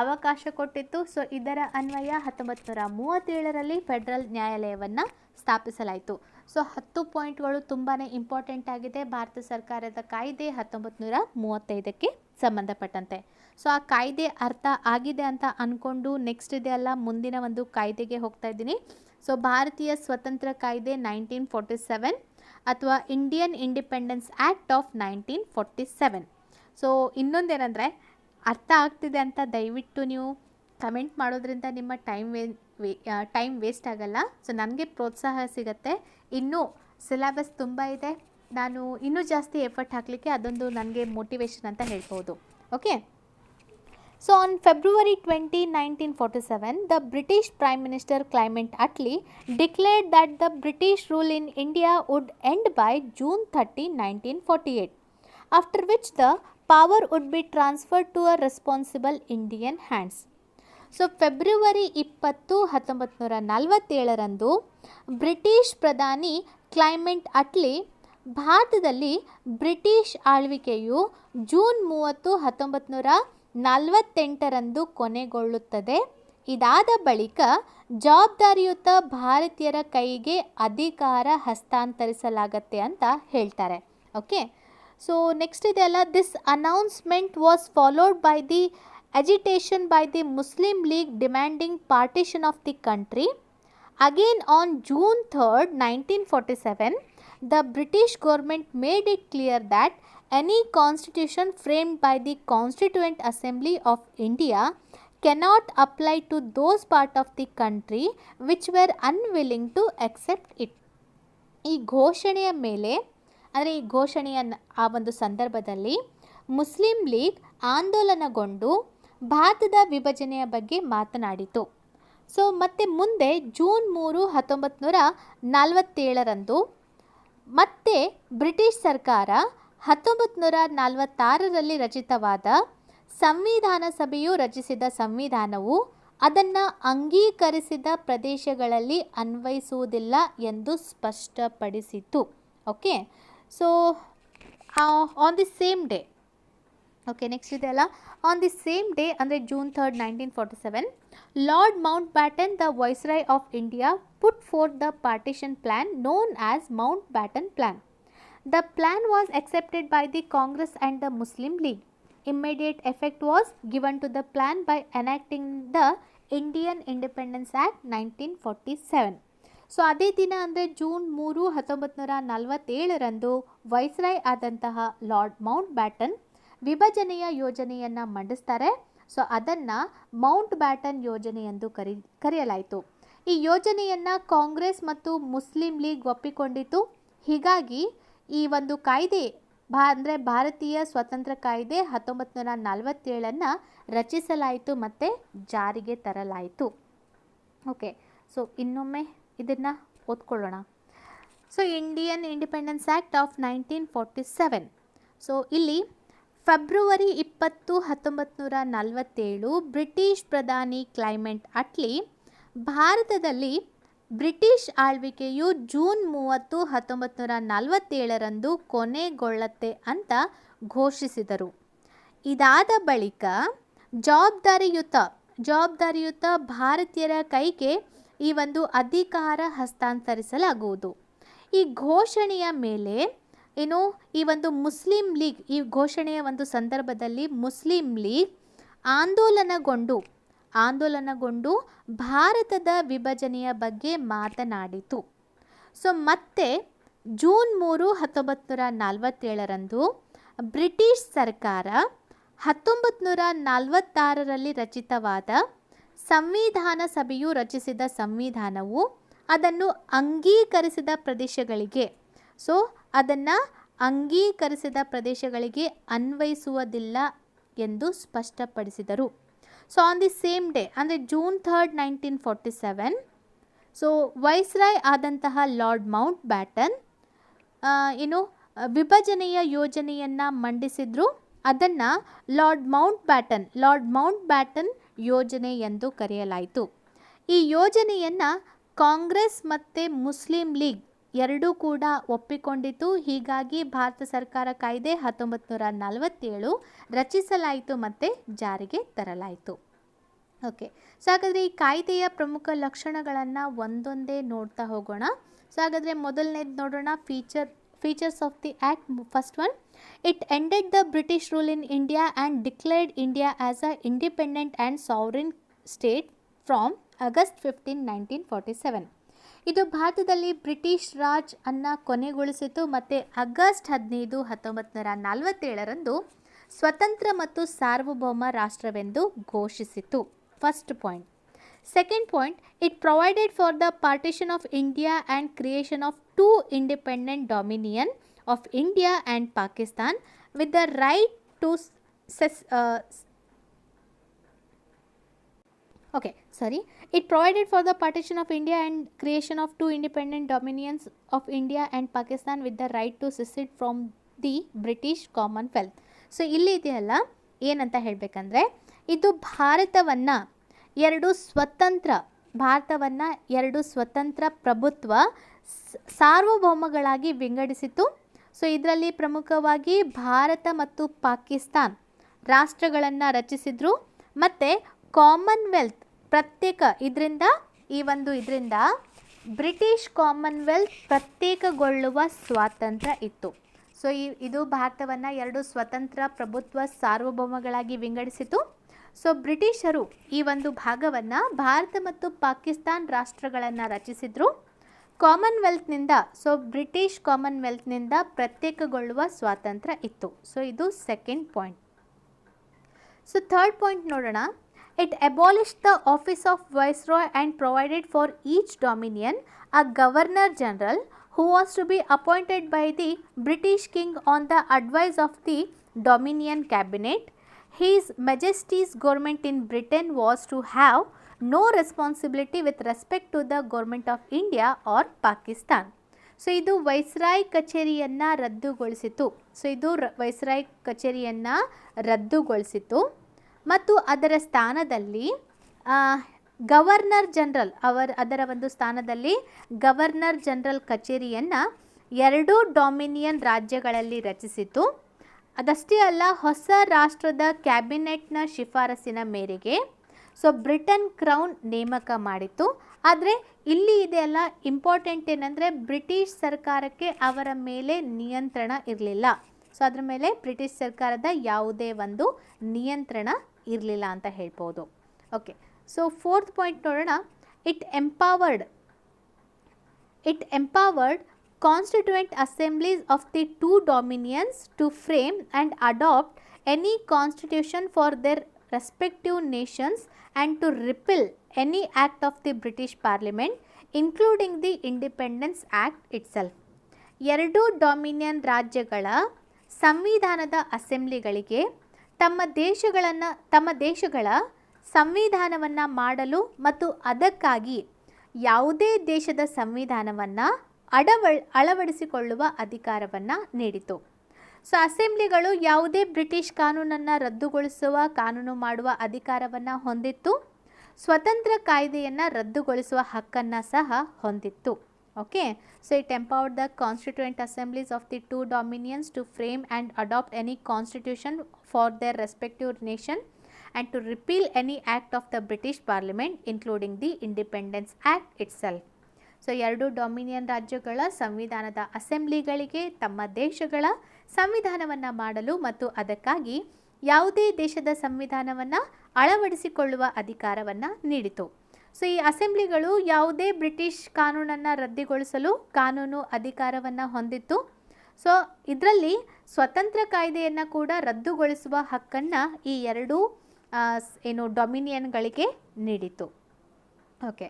ಅವಕಾಶ ಕೊಟ್ಟಿತ್ತು. ಸೊ ಇದರ ಅನ್ವಯ 1937ರಲ್ಲಿ ಫೆಡರಲ್ ನ್ಯಾಯಾಲಯವನ್ನು ಸ್ಥಾಪಿಸಲಾಯಿತು. ಸೊ 10 ಪಾಯಿಂಟ್ಗಳು ತುಂಬಾ ಇಂಪಾರ್ಟೆಂಟ್ ಆಗಿದೆ. ಭಾರತ ಸರ್ಕಾರದ ಕಾಯ್ದೆ 1935ಕ್ಕೆ ಸಂಬಂಧಪಟ್ಟಂತೆ. ಸೊ ಆ ಕಾಯ್ದೆ ಅರ್ಥ ಆಗಿದೆ ಅಂತ ಅಂದ್ಕೊಂಡು ನೆಕ್ಸ್ಟ್ ಇದೆಯಲ್ಲ ಮುಂದಿನ ಒಂದು ಕಾಯ್ದೆಗೆ ಹೋಗ್ತಾ ಇದ್ದೀನಿ. ಸೊ ಭಾರತೀಯ ಸ್ವತಂತ್ರ ಕಾಯ್ದೆ 1947 ಅಥವಾ Indian independence act of 1947. So ಇನ್ನೊಂದೇನೆಂದರೆ, ಅರ್ಥ ಆಗ್ತಿದೆ ಅಂತ ದಯವಿಟ್ಟು ನೀವು ಕಮೆಂಟ್ ಮಾಡೋದ್ರಿಂದ ನಿಮ್ಮ ಟೈಮ್ ವೇಸ್ಟ್ ಆಗಲ್ಲ. ಸೊ ನನಗೆ ಪ್ರೋತ್ಸಾಹ ಸಿಗುತ್ತೆ. ಇನ್ನೂ ಸಿಲೆಬಸ್ ತುಂಬ ಇದೆ, ನಾನು ಇನ್ನೂ ಜಾಸ್ತಿ ಎಫರ್ಟ್ ಹಾಕಲಿಕ್ಕೆ ಅದೊಂದು ನನಗೆ ಮೋಟಿವೇಶನ್ ಅಂತ ಹೇಳ್ಬೋದು. Okay, so on February 20, 1947, the British Prime Minister Clement Attlee declared that the British rule in India would end by June 30, 1948, after which the power would be transferred to a responsible Indian hands. So February 20, 1947ರಂದು British ಪ್ರಧಾನಿ Clement Attlee ಭಾರತದಲ್ಲಿ British ಆಳ್ವಿಕೆಯು June 30, 1948ರಂದು ಕೊನೆಗೊಳ್ಳುತ್ತದೆ. ಇದಾದ ಬಳಿಕ ಜವಾಬ್ದಾರಿಯುತ ಭಾರತೀಯರ ಕೈಗೆ ಅಧಿಕಾರ ಹಸ್ತಾಂತರಿಸಲಾಗತ್ತೆ ಅಂತ ಹೇಳ್ತಾರೆ. ಓಕೆ, ಸೊ ನೆಕ್ಸ್ಟ್ ಇದೆಲ್ಲ, this announcement was followed by the agitation by the Muslim League demanding partition of the country. Again on June 3, 1947, the British government made it clear that any constitution framed by the Constituent Assembly of India cannot apply to those parts of the country which were unwilling to accept it. ಈ ಘೋಷಣೆಯ ಮೇಲೆ, ಅಂದರೆ ಈ ಘೋಷಣೆಯ ಆ ಒಂದು ಸಂದರ್ಭದಲ್ಲಿ Muslim league ಆಂದೋಲನಗೊಂಡು ಭಾರತದ ವಿಭಜನೆಯ ಬಗ್ಗೆ ಮಾತನಾಡಿತು. ಸೊ ಮತ್ತೆ ಮುಂದೆ ಜೂನ್ 3, 1947ರಂದು ಮತ್ತೆ ಬ್ರಿಟಿಷ್ ಸರ್ಕಾರ 1946ರಲ್ಲಿ ರಚಿತವಾದ ಸಂವಿಧಾನ ಸಭೆಯು ರಚಿಸಿದ ಸಂವಿಧಾನವು ಅದನ್ನು ಅಂಗೀಕರಿಸಿದ ಪ್ರದೇಶಗಳಲ್ಲಿ ಅನ್ವಯಿಸುವುದಿಲ್ಲ ಎಂದು ಸ್ಪಷ್ಟಪಡಿಸಿತು. Okay, so on the same day, okay next ಇದೆಲ್ಲ, ಆನ್ ದಿ ಸೇಮ್ ಡೇ ಅಂದರೆ June 3, 1947, lord Mountbatten the viceroy of India put forth the partition plan known as Mountbatten plan. The plan was accepted by the Congress and the Muslim League. Immediate effect was given to the plan by enacting the Indian Independence Act 1947. So ಅದೇ ದಿನ ಅಂದರೆ June 3, 1947ರಂದು viceroy ಆದಂತಹ lord Mount baton ವಿಭಜನೆಯ ಯೋಜನೆಯನ್ನು ಮಂಡಿಸ್ತಾರೆ. So ಅದನ್ನು Mount baton ಯೋಜನೆ ಎಂದು ಕರೆಯಲಾಯಿತು. ಈ ಯೋಜನೆಯನ್ನು ಕಾಂಗ್ರೆಸ್ ಮತ್ತು ಮುಸ್ಲಿಂ ಲೀಗ್ ಒಪ್ಪಿಕೊಂಡಿತು. ಹೀಗಾಗಿ ಈ ಒಂದು ಕಾಯ್ದೆ ಅಂದರೆ ಭಾರತೀಯ ಸ್ವಾತಂತ್ರ್ಯ ಕಾಯ್ದೆ 1947 ರಚಿಸಲಾಯಿತು ಮತ್ತು ಜಾರಿಗೆ ತರಲಾಯಿತು. ಓಕೆ, ಸೊ ಇನ್ನೊಮ್ಮೆ ಇದನ್ನು ಓದ್ಕೊಳ್ಳೋಣ. So Indian independence act of 1947. So ಇಲ್ಲಿ ಫೆಬ್ರವರಿ 20, 1947 ಬ್ರಿಟಿಷ್ ಪ್ರಧಾನಿ ಕ್ಲೈಮೆಂಟ್ ಅಟ್ಲಿ ಭಾರತದಲ್ಲಿ ಬ್ರಿಟಿಷ್ ಆಳ್ವಿಕೆಯು ಜೂನ್ 30, 1947 ಕೊನೆಗೊಳ್ಳುತ್ತೆ ಅಂತ ಘೋಷಿಸಿದರು. ಇದಾದ ಬಳಿಕ ಜವಾಬ್ದಾರಿಯುತ ಭಾರತೀಯರ ಕೈಗೆ ಈ ಒಂದು ಅಧಿಕಾರ ಹಸ್ತಾಂತರಿಸಲಾಗುವುದು. ಈ ಘೋಷಣೆಯ ಮೇಲೆ ಈ ಒಂದು ಮುಸ್ಲಿಂ ಲೀಗ್, ಈ ಘೋಷಣೆಯ ಒಂದು ಸಂದರ್ಭದಲ್ಲಿ ಮುಸ್ಲಿಂ ಲೀಗ್ ಆಂದೋಲನಗೊಂಡು ಭಾರತದ ವಿಭಜನೆಯ ಬಗ್ಗೆ ಮಾತನಾಡಿತು. ಸೊ ಮತ್ತೆ ಜೂನ್ 3, 1947 ಬ್ರಿಟಿಷ್ ಸರ್ಕಾರ 1946 ರಚಿತವಾದ ಸಂವಿಧಾನ ಸಭೆಯು ರಚಿಸಿದ ಸಂವಿಧಾನವು ಅದನ್ನು ಅಂಗೀಕರಿಸಿದ ಪ್ರದೇಶಗಳಿಗೆ ಅನ್ವಯಿಸುವುದಿಲ್ಲ ಎಂದು ಸ್ಪಷ್ಟಪಡಿಸಿದರು. So on the same day ಅಂದರೆ ಜೂನ್ 3, 1947 ಸೊ ವೈಸ್ರಾಯ್ ಆದಂತಹ ಲಾರ್ಡ್ ಮೌಂಟ್ ಬ್ಯಾಟನ್ ವಿಭಜನೆಯ ಯೋಜನೆಯನ್ನು ಮಂಡಿಸಿದ್ರು. ಅದನ್ನು ಲಾರ್ಡ್ ಮೌಂಟ್ ಬ್ಯಾಟನ್ ಯೋಜನೆ ಎಂದು ಕರೆಯಲಾಯಿತು. ಈ ಯೋಜನೆಯನ್ನು ಕಾಂಗ್ರೆಸ್ ಮತ್ತು ಮುಸ್ಲಿಂ ಲೀಗ್ ಎರಡೂ ಕೂಡ ಒಪ್ಪಿಕೊಂಡಿತು. ಹೀಗಾಗಿ ಭಾರತ ಸರ್ಕಾರ ಕಾಯ್ದೆ 1947 ರಚಿಸಲಾಯಿತು ಮತ್ತು ಜಾರಿಗೆ ತರಲಾಯಿತು. ಓಕೆ, ಸೊ ಹಾಗಾದರೆ ಈ ಕಾಯ್ದೆಯ ಪ್ರಮುಖ ಲಕ್ಷಣಗಳನ್ನು ಒಂದೊಂದೇ ನೋಡ್ತಾ ಹೋಗೋಣ. ಸೊ ಹಾಗಾದರೆ ಮೊದಲನೇದು ನೋಡೋಣ, features of the act. First one, it ended the British rule in India and declared India as a independent and sovereign state from August 15, 1947. ಇದು ಭಾರತದಲ್ಲಿ ಬ್ರಿಟಿಷ್ ರಾಜ್ ಅನ್ನು ಕೊನೆಗೊಳಿಸಿತು ಮತ್ತು ಆಗಸ್ಟ್ 15, 1947 ಸ್ವತಂತ್ರ ಮತ್ತು ಸಾರ್ವಭೌಮ ರಾಷ್ಟ್ರವೆಂದು ಘೋಷಿಸಿತು. First point. Second point, it provided for the partition of India and creation of 2 independent dominion of India and Pakistan with the right to It provided for the partition of India and creation of 2 independent dominions of India and Pakistan with the right to secede from the British Commonwealth. So ಇಲ್ಲಿ ಇದೆಯಲ್ಲ, ಏನಂತ ಹೇಳಬೇಕಂದ್ರೆ ಇದು ಭಾರತವನ್ನು ಎರಡು ಸ್ವತಂತ್ರ ಪ್ರಭುತ್ವ ಸಾರ್ವಭೌಮಗಳಾಗಿ ವಿಂಗಡಿಸಿತು. So ಇದರಲ್ಲಿ ಪ್ರಮುಖವಾಗಿ ಭಾರತ ಮತ್ತು ಪಾಕಿಸ್ತಾನ್ ರಾಷ್ಟ್ರಗಳನ್ನು ರಚಿಸಿದ್ರು ಮತ್ತು ಕಾಮನ್ವೆಲ್ತ್ ಪ್ರತ್ಯೇಕ ಇದರಿಂದ ಬ್ರಿಟಿಷ್ ಕಾಮನ್ವೆಲ್ತ್ ಪ್ರತ್ಯೇಕಗೊಳ್ಳುವ ಸ್ವಾತಂತ್ರ್ಯ ಇತ್ತು. ಸೊ ಇದು ಭಾರತವನ್ನು 2 ಸ್ವತಂತ್ರ ಪ್ರಭುತ್ವ ಸಾರ್ವಭೌಮಗಳಾಗಿ ವಿಂಗಡಿಸಿತು. ಸೊ ಬ್ರಿಟಿಷರು ಈ ಒಂದು ಭಾಗವನ್ನು ಭಾರತ ಮತ್ತು ಪಾಕಿಸ್ತಾನ್ ರಾಷ್ಟ್ರಗಳನ್ನು ರಚಿಸಿದ್ರು. ಬ್ರಿಟಿಷ್ ಕಾಮನ್ವೆಲ್ತ್ನಿಂದ ಪ್ರತ್ಯೇಕಗೊಳ್ಳುವ ಸ್ವಾತಂತ್ರ್ಯ ಇತ್ತು. ಸೊ ಇದು second point. So third point ನೋಡೋಣ. It abolished the office of Viceroy and provided for each dominion a Governor General who was to be appointed by the British King on the advice of the Dominion Cabinet. His Majesty's government in Britain was to have no responsibility with respect to the government of India or Pakistan. So ಇದು viceroy ಕಚೇರಿಯನ್ನು ರದ್ದುಗೊಳಿಸಿತು ಮತ್ತು ಅದರ ಸ್ಥಾನದಲ್ಲಿ governor general ಕಚೇರಿಯನ್ನು 2 dominion ರಾಜ್ಯಗಳಲ್ಲಿ ರಚಿಸಿತು. ಅದಷ್ಟೇ ಅಲ್ಲ, ಹೊಸ ರಾಷ್ಟ್ರದ ಕ್ಯಾಬಿನೆಟ್ನ ಶಿಫಾರಸಿನ ಮೇರೆಗೆ ಬ್ರಿಟನ್ ಕ್ರೌನ್ ನೇಮಕ ಮಾಡಿತು. ಆದರೆ ಇಲ್ಲಿ ಇದೆಲ್ಲ ಇಂಪಾರ್ಟೆಂಟ್ ಏನಂದರೆ ಬ್ರಿಟಿಷ್ ಸರ್ಕಾರಕ್ಕೆ ಅವರ ಮೇಲೆ ನಿಯಂತ್ರಣ ಇರಲಿಲ್ಲ. ಸೊ ಅದರ ಮೇಲೆ ಬ್ರಿಟಿಷ್ ಸರ್ಕಾರದ ಯಾವುದೇ ಒಂದು ನಿಯಂತ್ರಣ ಇರಲಿಲ್ಲ ಅಂತ ಹೇಳ್ಬೋದು. ಓಕೆ, ಸೊ ಫೋರ್ತ್ ಪಾಯಿಂಟ್ ನೋಡೋಣ. It empowered constituent assemblies of the 2 dominions to frame and adopt any constitution for their respective nations and to repeal any act of the British Parliament including the Independence Act itself. 2 dominion ರಾಜ್ಯಗಳ ಸಂವಿಧಾನದ ಅಸೆಂಬ್ಲಿಗಳಿಗೆ ತಮ್ಮ ದೇಶಗಳ ಸಂವಿಧಾನವನ್ನು ಮಾಡಲು ಮತ್ತು ಅದಕ್ಕಾಗಿ ಯಾವುದೇ ದೇಶದ ಸಂವಿಧಾನವನ್ನು ಅಳವಡಿಸಿಕೊಳ್ಳುವ ಅಧಿಕಾರವನ್ನು ನೀಡಿತು. ಸೊ ಅಸೆಂಬ್ಲಿಗಳು ಯಾವುದೇ ಬ್ರಿಟಿಷ್ ಕಾನೂನನ್ನು ರದ್ದುಗೊಳಿಸುವ ಕಾನೂನು ಮಾಡುವ ಅಧಿಕಾರವನ್ನು ಹೊಂದಿತ್ತು. ಸ್ವತಂತ್ರ ಕಾಯ್ದೆಯನ್ನು ರದ್ದುಗೊಳಿಸುವ ಹಕ್ಕನ್ನು ಸಹ ಹೊಂದಿತ್ತು. Okay, so it empowered the constituent assemblies of the two dominions to frame and adopt any constitution for their respective nation and to repeal any act of the British Parliament including the Independence Act itself. So ಎರಡು dominion ರಾಜ್ಯಗಳ ಸಂವಿಧಾನದ ಅಸೆಂಬ್ಲಿಗಳಿಗೆ ತಮ್ಮ ದೇಶಗಳ ಸಂವಿಧಾನವನ್ನು ಮಾಡಲು ಮತ್ತು ಅದಕ್ಕಾಗಿ ಯಾವುದೇ ದೇಶದ ಸಂವಿಧಾನವನ್ನು ಅಳವಡಿಸಿಕೊಳ್ಳುವ ಅಧಿಕಾರವನ್ನು ನೀಡಿತು. ಸೊ ಈ ಅಸೆಂಬ್ಲಿಗಳು ಯಾವುದೇ ಬ್ರಿಟಿಷ್ ಕಾನೂನನ್ನು ರದ್ದುಗೊಳಿಸಲು ಕಾನೂನು ಅಧಿಕಾರವನ್ನು ಹೊಂದಿತ್ತು. ಸೊ ಇದರಲ್ಲಿ ಸ್ವತಂತ್ರ ಕಾಯ್ದೆಯನ್ನು ಕೂಡ ರದ್ದುಗೊಳಿಸುವ ಹಕ್ಕನ್ನು ಈ ಎರಡೂ ಡೊಮಿನಿಯನ್ಗಳಿಗೆ ನೀಡಿತು. Okay,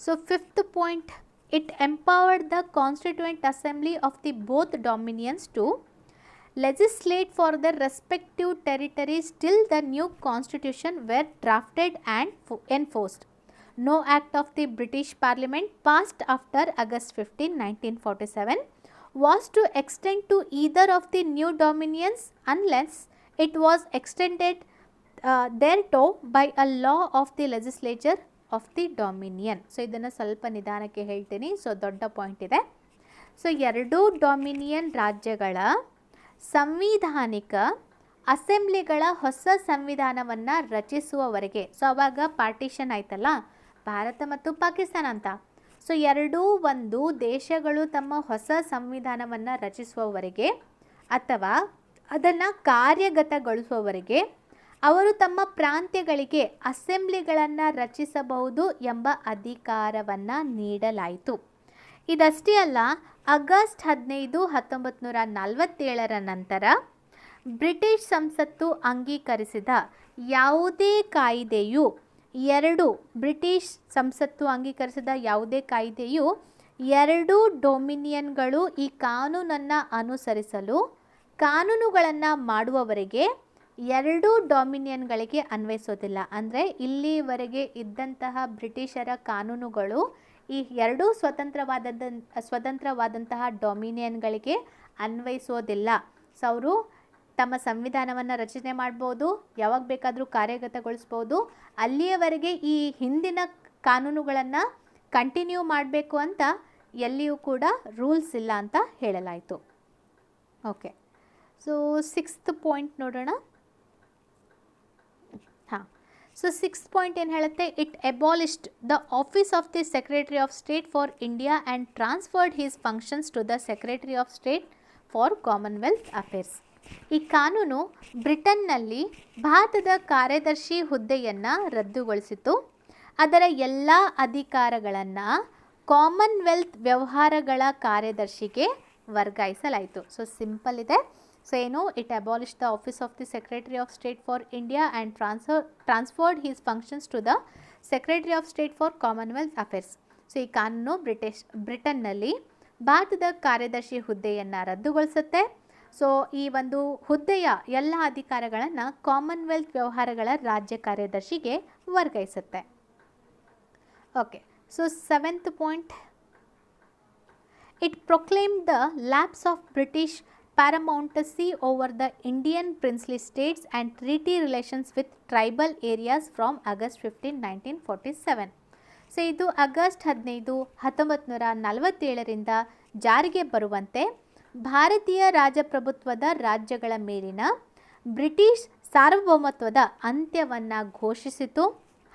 so fifth point, it empowered the constituent assembly of the both dominions to legislate for their respective territories till the new constitution were drafted and enforced. No act of the British Parliament passed after August 15, 1947 was to extend to either of the new dominions unless it was extended thereto by a law of the legislature of the dominion. So ಇದನ್ನು ಸ್ವಲ್ಪ ನಿಧಾನಕ್ಕೆ ಹೇಳ್ತೀನಿ, so ದೊಡ್ಡ point ಇದೆ. So ಎರಡೂ dominion ರಾಜ್ಯಗಳ ಸಂವಿಧಾನಿಕ ಅಸೆಂಬ್ಲಿಗಳ ಹೊಸ ಸಂವಿಧಾನವನ್ನು ರಚಿಸುವವರೆಗೆ, ಸೊ ಅವಾಗ ಪಾರ್ಟಿಷನ್ ಆಯ್ತಲ್ಲ ಭಾರತ ಮತ್ತು ಪಾಕಿಸ್ತಾನ ಅಂತ, ಸೊ ಎರಡೂ ಒಂದು ದೇಶಗಳು ತಮ್ಮ ಹೊಸ ಸಂವಿಧಾನವನ್ನು ರಚಿಸುವವರೆಗೆ ಅಥವಾ ಅದನ್ನು ಕಾರ್ಯಗತಗೊಳಿಸುವವರೆಗೆ ಅವರು ತಮ್ಮ ಪ್ರಾಂತ್ಯಗಳಿಗೆ ಅಸೆಂಬ್ಲಿಗಳನ್ನು ರಚಿಸಬಹುದು ಎಂಬ ಅಧಿಕಾರವನ್ನು ನೀಡಲಾಯಿತು. ಇದಷ್ಟೇ ಅಲ್ಲ, ಆಗಸ್ಟ್ 15, 1947 ನಂತರ ಬ್ರಿಟಿಷ್ ಸಂಸತ್ತು ಅಂಗೀಕರಿಸಿದ ಯಾವುದೇ ಕಾಯ್ದೆಯು ಎರಡೂ ಡೊಮಿನಿಯನ್ಗಳು ಈ ಕಾನೂನನ್ನು ಅನುಸರಿಸಲು ಕಾನೂನುಗಳನ್ನು ಮಾಡುವವರೆಗೆ ಎರಡೂ ಡೊಮಿನಿಯನ್ಗಳಿಗೆ ಅನ್ವಯಿಸೋದಿಲ್ಲ. ಅಂದರೆ ಇಲ್ಲಿವರೆಗೆ ಇದ್ದಂತಹ ಬ್ರಿಟಿಷರ ಕಾನೂನುಗಳು ಈ ಎರಡೂ ಸ್ವತಂತ್ರವಾದಂತಹ ಡೊಮಿನಿಯನ್ಗಳಿಗೆ ಅನ್ವಯಿಸೋದಿಲ್ಲ. ಸೊ ಅವರು ತಮ್ಮ ಸಂವಿಧಾನವನ್ನು ರಚನೆ ಮಾಡ್ಬೋದು, ಯಾವಾಗ ಬೇಕಾದರೂ ಕಾರ್ಯಗತಗೊಳಿಸ್ಬೋದು. ಅಲ್ಲಿಯವರೆಗೆ ಈ ಹಿಂದಿನ ಕಾನೂನುಗಳನ್ನು ಕಂಟಿನ್ಯೂ ಮಾಡಬೇಕು ಅಂತ ಎಲ್ಲಿಯೂ ಕೂಡ ರೂಲ್ಸ್ ಇಲ್ಲ ಅಂತ ಹೇಳಲಾಯಿತು. ಓಕೆ, ಸೊ ಸಿಕ್ಸ್ತ್ ಪಾಯಿಂಟ್ ನೋಡೋಣ. ಸೊ ಸಿಕ್ಸ್ತ್ ಪಾಯಿಂಟ್ ಏನು ಹೇಳುತ್ತೆ, it abolished the office of the secretary of state for India and transferred his functions to the secretary of state for commonwealth affairs. ಈ ಕಾನೂನು ಬ್ರಿಟನ್ನಲ್ಲಿ ಭಾರತದ ಕಾರ್ಯದರ್ಶಿ ಹುದ್ದೆಯನ್ನು ರದ್ದುಗೊಳಿಸಿತು. ಅದರ ಎಲ್ಲ ಅಧಿಕಾರಗಳನ್ನು ಕಾಮನ್ವೆಲ್ತ್ ವ್ಯವಹಾರಗಳ ಕಾರ್ಯದರ್ಶಿಗೆ ವರ್ಗಾಯಿಸಲಾಯಿತು. ಸೊ ಸಿಂಪಲ್ ಇದೆ. ಸೊ ಏನು, it abolish the office of the secretary of state for India and transferred his functions to the secretary of state for commonwealth affairs. So ಈ ಕಾನೂನು ಬ್ರಿಟನ್ನಲ್ಲಿ ಭಾರತದ ಕಾರ್ಯದರ್ಶಿ ಹುದ್ದೆಯನ್ನು ರದ್ದುಗೊಳಿಸುತ್ತೆ. ಸೊ ಈ ಒಂದು ಹುದ್ದೆಯ ಎಲ್ಲ ಅಧಿಕಾರಗಳನ್ನು ಕಾಮನ್ವೆಲ್ತ್ ವ್ಯವಹಾರಗಳ ರಾಜ್ಯ ಕಾರ್ಯದರ್ಶಿಗೆ ವರ್ಗಾಯಿಸುತ್ತೆ. Okay, so seventh point, it proclaimed the lapse of British paramountcy over the Indian princely states and treaty relations with tribal areas from August 15, 1947. So ಇದು ಆಗಸ್ಟ್ 15, 1947 ಜಾರಿಗೆ ಬರುವಂತೆ ಭಾರತೀಯ ರಾಜಪ್ರಭುತ್ವದ ರಾಜ್ಯಗಳ ಮೇಲಿನ ಬ್ರಿಟಿಷ್ ಸಾರ್ವಭೌಮತ್ವದ ಅಂತ್ಯವನ್ನು ಘೋಷಿಸಿತು.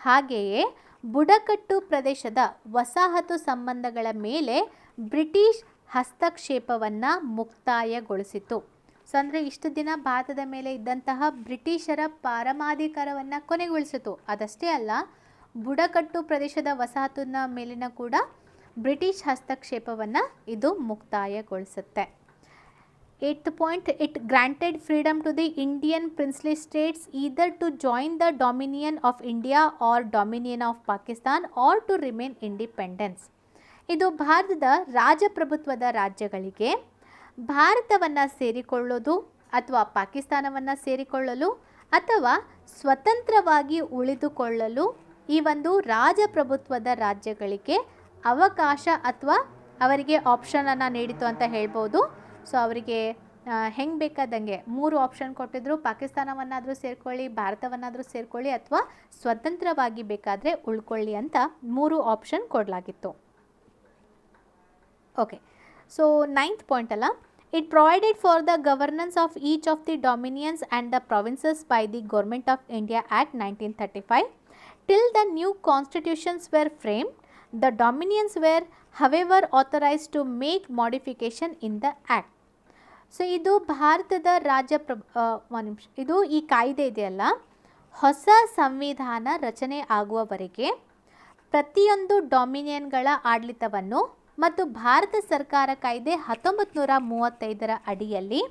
ಹಾಗೆಯೇ ಬುಡಕಟ್ಟು ಪ್ರದೇಶದ ವಸಾಹತು ಸಂಬಂಧಗಳ ಮೇಲೆ ಬ್ರಿಟಿಷ್ ಹಸ್ತಕ್ಷೇಪವನ್ನು ಮುಕ್ತಾಯಗೊಳಿಸಿತು. ಸೊ ಅಂದರೆ ಇಷ್ಟು ದಿನ ಭಾರತದ ಮೇಲೆ ಇದ್ದಂತಹ ಬ್ರಿಟಿಷರ ಪರಮಾಧಿಕಾರವನ್ನು ಕೊನೆಗೊಳಿಸಿತು. ಅದಷ್ಟೇ ಅಲ್ಲ, ಬುಡಕಟ್ಟು ಪ್ರದೇಶದ ವಸಾಹತಿನ ಮೇಲಿನ ಕೂಡ ಬ್ರಿಟಿಷ್ ಹಸ್ತಕ್ಷೇಪವನ್ನು ಇದು ಮುಕ್ತಾಯಗೊಳಿಸುತ್ತೆ. Eighth point, it granted freedom to the Indian princely states either to join the dominion of India or dominion of Pakistan or to remain independence. ಇದು ಭಾರತದ ರಾಜಪ್ರಭುತ್ವದ ರಾಜ್ಯಗಳಿಗೆ ಭಾರತವನ್ನು ಸೇರಿಕೊಳ್ಳೋದು ಅಥವಾ ಪಾಕಿಸ್ತಾನವನ್ನು ಸೇರಿಕೊಳ್ಳಲು ಅಥವಾ ಸ್ವತಂತ್ರವಾಗಿ ಉಳಿದುಕೊಳ್ಳಲು ಈ ಒಂದು ರಾಜಪ್ರಭುತ್ವದ ರಾಜ್ಯಗಳಿಗೆ ಅವಕಾಶ ಅಥವಾ ಅವರಿಗೆ ಆಪ್ಷನನ್ನು ನೀಡಿತು ಅಂತ ಹೇಳ್ಬೋದು. ಸೊ ಅವರಿಗೆ ಹೆಂಗೆ ಬೇಕಾದಂಗೆ 3 ಆಪ್ಷನ್ ಕೊಟ್ಟಿದ್ರು. ಪಾಕಿಸ್ತಾನವನ್ನಾದರೂ ಸೇರ್ಕೊಳ್ಳಿ, ಭಾರತವನ್ನಾದರೂ ಸೇರ್ಕೊಳ್ಳಿ ಅಥವಾ ಸ್ವತಂತ್ರವಾಗಿ ಬೇಕಾದರೆ ಉಳ್ಕೊಳ್ಳಿ ಅಂತ 3 ಆಪ್ಷನ್ ಕೊಡಲಾಗಿತ್ತು. ಓಕೆ, ಸೊ 9th ಪಾಯಿಂಟ್ ಅಲ್ಲ, it provided for the governance of each of the dominions and the provinces by the government of India act 1935 till the new constitutions were frame. The dominions were however authorised to make modification in the act. So ಇದು ಭಾರತದ ಒಂದು ನಿಮಿಷ, ಇದು ಈ ಕಾಯ್ದೆ ಇದೆಯಲ್ಲ, ಹೊಸ ಸಂವಿಧಾನ ರಚನೆ ಆಗುವವರೆಗೆ ಪ್ರತಿಯೊಂದು ಡೊಮಿನಿಯನ್ಗಳ ಆಡಳಿತವನ್ನು ಮತ್ತು ಭಾರತ ಸರ್ಕಾರ ಕಾಯ್ದೆ 1935ರ ಅಡಿಯಲ್ಲಿ